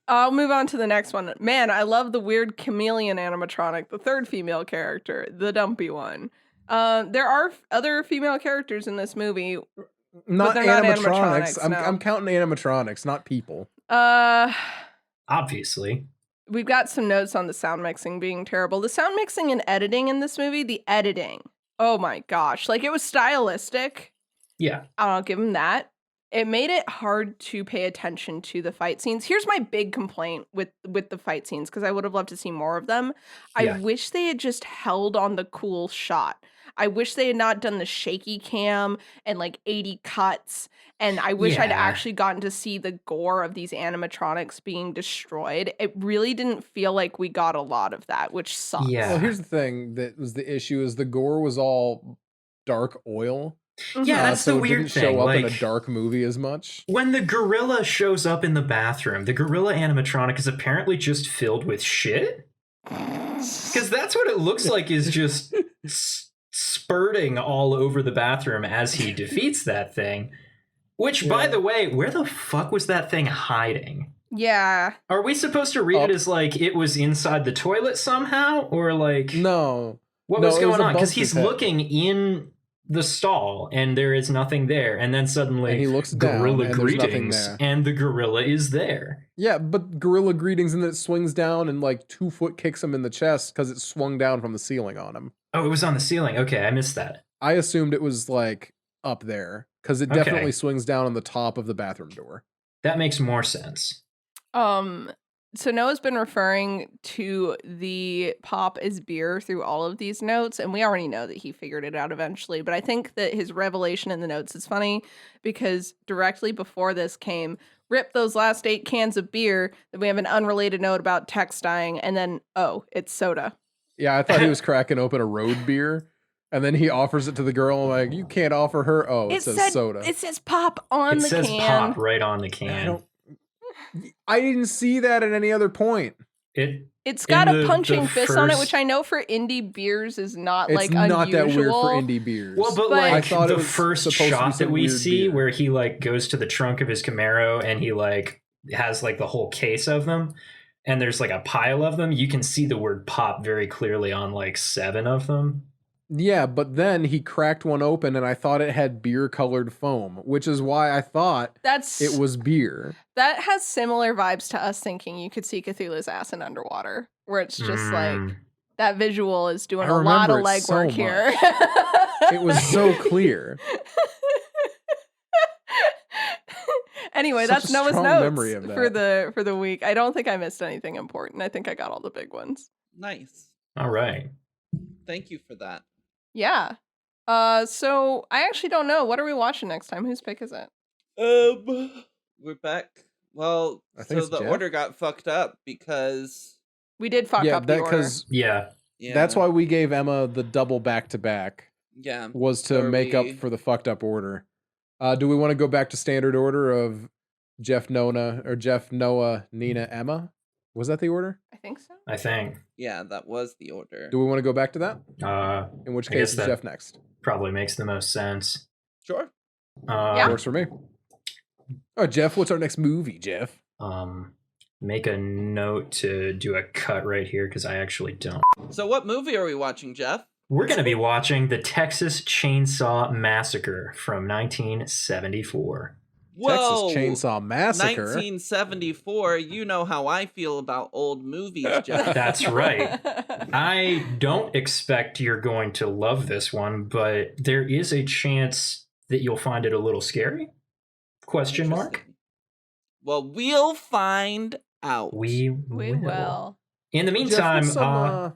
I'll move on to the next one. Man, I love the weird chameleon animatronic, the third female character, the dumpy one. There are other female characters in this movie. Not they're not animatronics. animatronics, no. I'm counting animatronics, not people. Obviously. We've got some notes on the sound mixing being terrible. The sound mixing and editing in this movie, the editing. Oh my gosh. Like, it was stylistic. Yeah. I'll give him that. It made it hard to pay attention to the fight scenes. Here's my big complaint with the fight scenes, because I would have loved to see more of them. Yeah. I wish they had just held on the cool shot. I wish they had not done the shaky cam and like 80 cuts. And I wish I'd Yeah. actually gotten to see the gore of these animatronics being destroyed. It really didn't feel like we got a lot of that, which sucks. Yeah. Well, here's the thing that was the issue is the gore was all dark oil. Yeah, that's so the it weird didn't thing. show up Like, in a dark movie as much. when the gorilla shows up in the bathroom, the gorilla animatronic is apparently just filled with shit. Because that's what it looks like, is just spurting all over the bathroom as he defeats that thing. Which, by Yeah. the way, where the fuck was that thing hiding? Yeah. Are we supposed to read Up. it as like it was inside the toilet somehow? Or like No. what No, was it was going on? above Because the he's pit. looking in the stall and there is nothing there. And then suddenly And he looks down, gorilla and there's nothing greetings there. and the gorilla is there. Yeah, but gorilla greetings, and then it swings down and like 2 foot kicks him in the chest because it swung down from the ceiling on him. Oh, it was on the ceiling. Okay, I missed that. I assumed it was like up there because it Okay. definitely swings down on the top of the bathroom door. That makes more sense. So Noah's been referring to the pop as beer through all of these notes, and we already know that he figured it out eventually, but I think that his revelation in the notes is funny because directly before this came, rip those last 8 cans of beer, then we have an unrelated note about text dying, and then, oh, it's soda. Yeah, I thought he was cracking open a road beer, and then he offers it to the girl. I'm like, you can't offer her. Oh, it says soda. It says pop on It the says can. pop right on the I can. don't. I didn't see that at any other point. It's got in a the punching fist on it, first- which I know for indie beers is not It's like not unusual. that weird for indie beers. Well, but But- like I thought it the was first supposed to be shot some that we weird see beer. where he like goes to the trunk of his Camaro and he like has like the whole case of them and there's like a pile of them, you can see the word pop very clearly on like 7 of them. Yeah, but then he cracked one open, and I thought it had beer-colored foam, which is why I thought That's it was beer. that has similar vibes to us thinking you could see Cthulhu's ass in underwater, where it's just like Mm. that visual is doing I a lot of remember it so legwork here. It was so clear. Anyway, Such that's a Noah's strong notes memory of for that. the week. I don't think I missed anything important. I think I got all the big ones. Nice. All right. Thank you for that. Yeah. So I actually don't know. What are we watching next time? Whose pick is it? We're back. Well, I think so it's the Jeff. order got fucked up because We did fuck Yeah, up the that order. because Yeah. yeah, that's why we gave Emma the double back-to-back yeah. was to Or make up we- for the fucked up order. Do we want to go back to standard order of Jeff, Noah, Nina, Emma? Was that the order? I think so. I think. Yeah, that was the order. Do we want to go back to that? Uh In which I guess case, is that- Jeff next? probably makes the most sense. Sure. Works for me. Oh, Jeff, what's our next movie, Jeff? Make a note to do a cut right here because I actually don't. So what movie are we watching, Jeff? We're going to be watching the Texas Chainsaw Massacre from 1974. Whoa, Texas Chainsaw Massacre. 1974. You know how I feel about old movies, Jeff. That's right. I don't expect you're going to love this one, but there is a chance that you'll find it a little scary? Question mark? Interesting. Well, we'll find out. We will. In the Jeff, meantime, what's some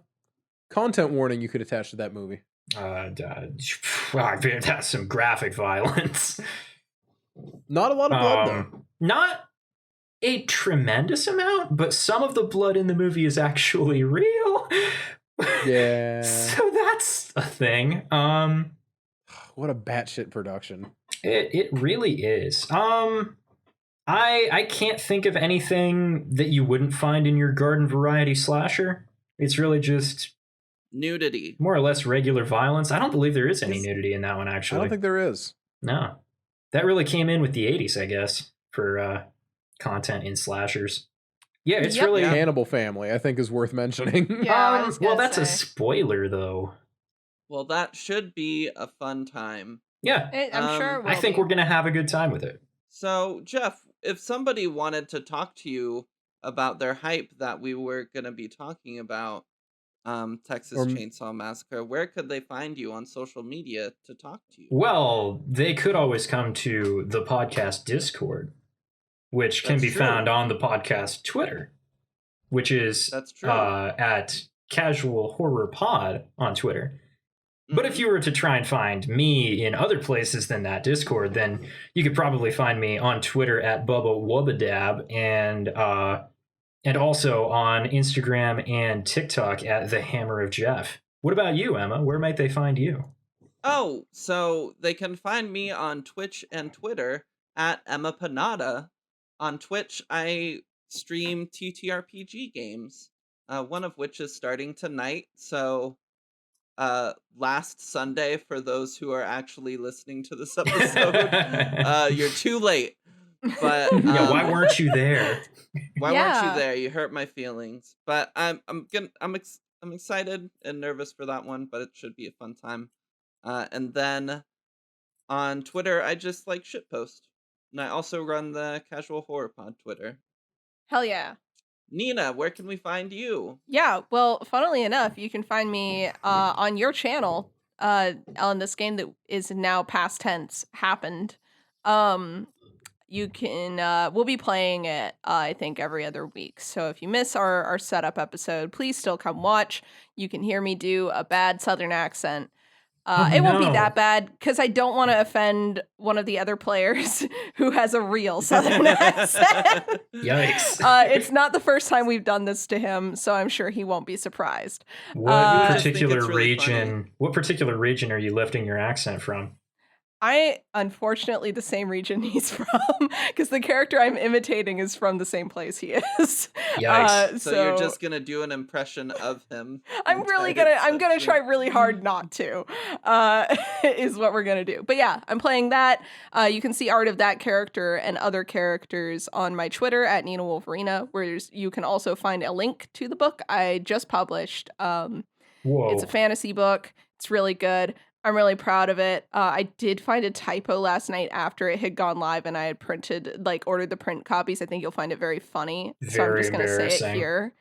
content warning you could attach to that movie? that's some graphic violence. Not a lot of blood, though. Not a tremendous amount, but some of the blood in the movie is actually real. Yeah. So that's a thing. What a batshit production. It really is. I can't think of anything that you wouldn't find in your garden variety slasher. It's really just nudity. More or less regular violence. I don't believe there is any nudity in that one, actually. I don't think there is. No. That really came in with the 80s, I guess, for content in slashers. Yeah, it's really... Cannibal Family, I think, is worth mentioning. Yeah, well, that's a spoiler, though. Well, that should be a fun time. Yeah. I'm sure it will I think we're going to have a good time with it. So, Jeff, if somebody wanted to talk to you about their hype that we were going to be talking about, Texas Chainsaw Massacre, where could they find you on social media to talk to you? Well, they could always come to the podcast Discord, which can be found on the podcast Twitter, which is at Casual Horror Pod on Twitter. But if you were to try and find me in other places than that Discord, then you could probably find me on Twitter at Bubba Wubbadab and also on Instagram and TikTok at The Hammer of Jeff. What about you, Emma? Where might they find you? Oh, so they can find me on Twitch and Twitter at Emma Panada. On Twitch, I stream TTRPG games, one of which is starting tonight. So last Sunday, for those who are actually listening to this episode, you're too late. But why weren't you there? Why weren't you there? You hurt my feelings. But I'm excited and nervous for that one, but it should be a fun time. And then on Twitter, I just like shitpost. And I also run the Casual Horror Pod Twitter. Hell yeah. Nina, where can we find you? Yeah, well, funnily enough, you can find me on your channel on this game that is now past tense happened. You can we'll be playing it I think every other week. So if you miss our setup episode, please still come watch. You can hear me do a bad southern accent. It won't be that bad because I don't want to offend one of the other players who has a real southern accent. Yikes. It's not the first time we've done this to him, so I'm sure he won't be surprised. What particular region? What particular region are you lifting your accent from? Unfortunately, the same region he's from, because the character I'm imitating is from the same place he is. Yikes. So you're just gonna do an impression of him. I'm gonna try really hard not to, is what we're gonna do. But yeah, I'm playing that. You can see art of that character and other characters on my Twitter at Nina Wolverina, where you can also find a link to the book I just published. It's a fantasy book. It's really good. I'm really proud of it. I did find a typo last night after it had gone live and I had ordered the print copies. I think you'll find it very funny. So I'm just going to say it here.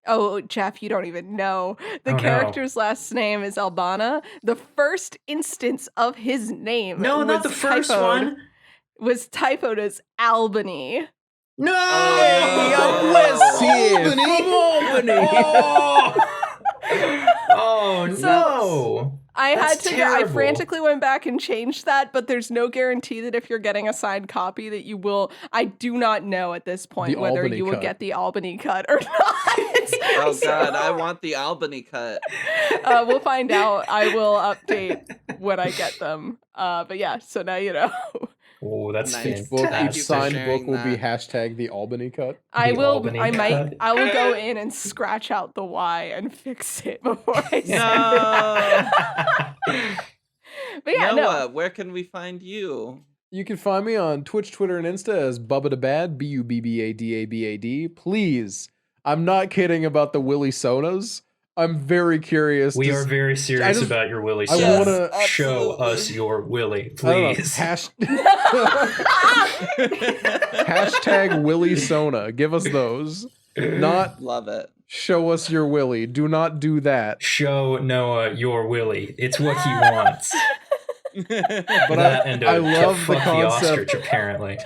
Oh, Jeff, you don't even know. The character's last name is Albana. The first instance of his name. No, not the first one. Was typoed as Albany. No! Albany! Oh, no! I frantically went back and changed that, but there's no guarantee that if you're getting a signed copy that you will. I do not know at this point whether you will get the Albany cut or not. God, I want the Albany cut. We'll find out. I will update when I get them. But yeah, so now you know. Oh, that's nice. fantastic. Each signed book will be hashtag the Albany cut. I will go in and scratch out the Y and fix it before I send it. But yeah, Noah, where can we find you? You can find me on Twitch, Twitter, and Insta as Bubbadabad, Bubbadabad. Please, I'm not kidding about the Willy Sonas. I'm very curious. We are very serious just- about your Willy. I Soda. wanna- Show Absolutely. us your Willy, I don't know, please. Hashtag Willy Sona. Give us those. Not Love it. show us your Willy. Do not do that. Show Noah your Willy. It's what he wants. But That and I to love the fuck concept. ostrich, apparently.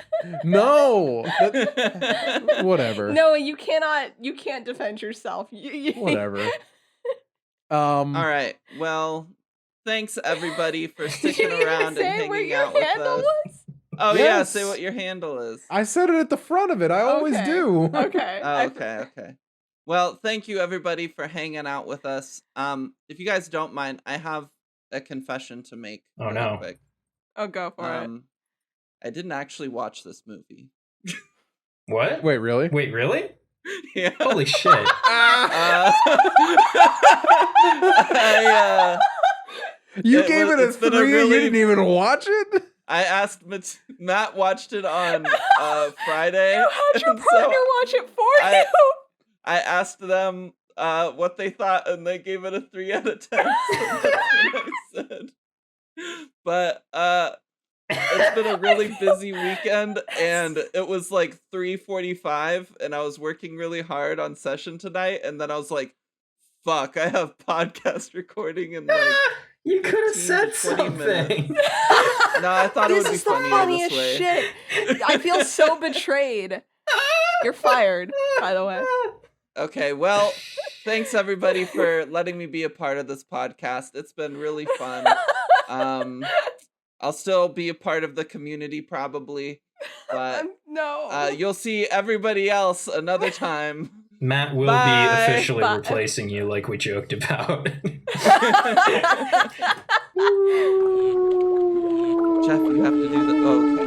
No. Whatever. No, you can't defend yourself. Whatever. All right. Well, thanks everybody for sticking around and Say where hanging your out with handle us. was? Oh yeah, Yes. say what your handle is. I said it at the front of it. I always Okay. do. Okay. Oh, okay. Well, thank you everybody for hanging out with us. If you guys don't mind, I have a confession to make. Oh, really no. Quick. Oh, go for it. I didn't actually watch this movie. What? Wait, really? Wait, really? Yeah. Holy shit. You gave it a it's been a 3 you really- didn't even watch it? I asked Matt watched it on Friday. You had your and so partner watch it for I- you. I asked them what they thought, and they gave it a 3 out of 10. So that's what I said. But it's been a really busy weekend, and it was like 3:45, and I was working really hard on session tonight, and then I was like, "Fuck, I have podcast recording in like." You could have 15 said to 20 minutes. something. No, I thought it This would be is the funnier funniest this way. shit. I feel so betrayed. You're fired, by the way. Okay, well, thanks everybody for letting me be a part of this podcast. It's been really fun. I'll still be a part of the community probably, but No. you'll see everybody else another time. Matt will Bye. be officially Bye. replacing you like we joked about. Jeff, you have to do the. Oh, okay.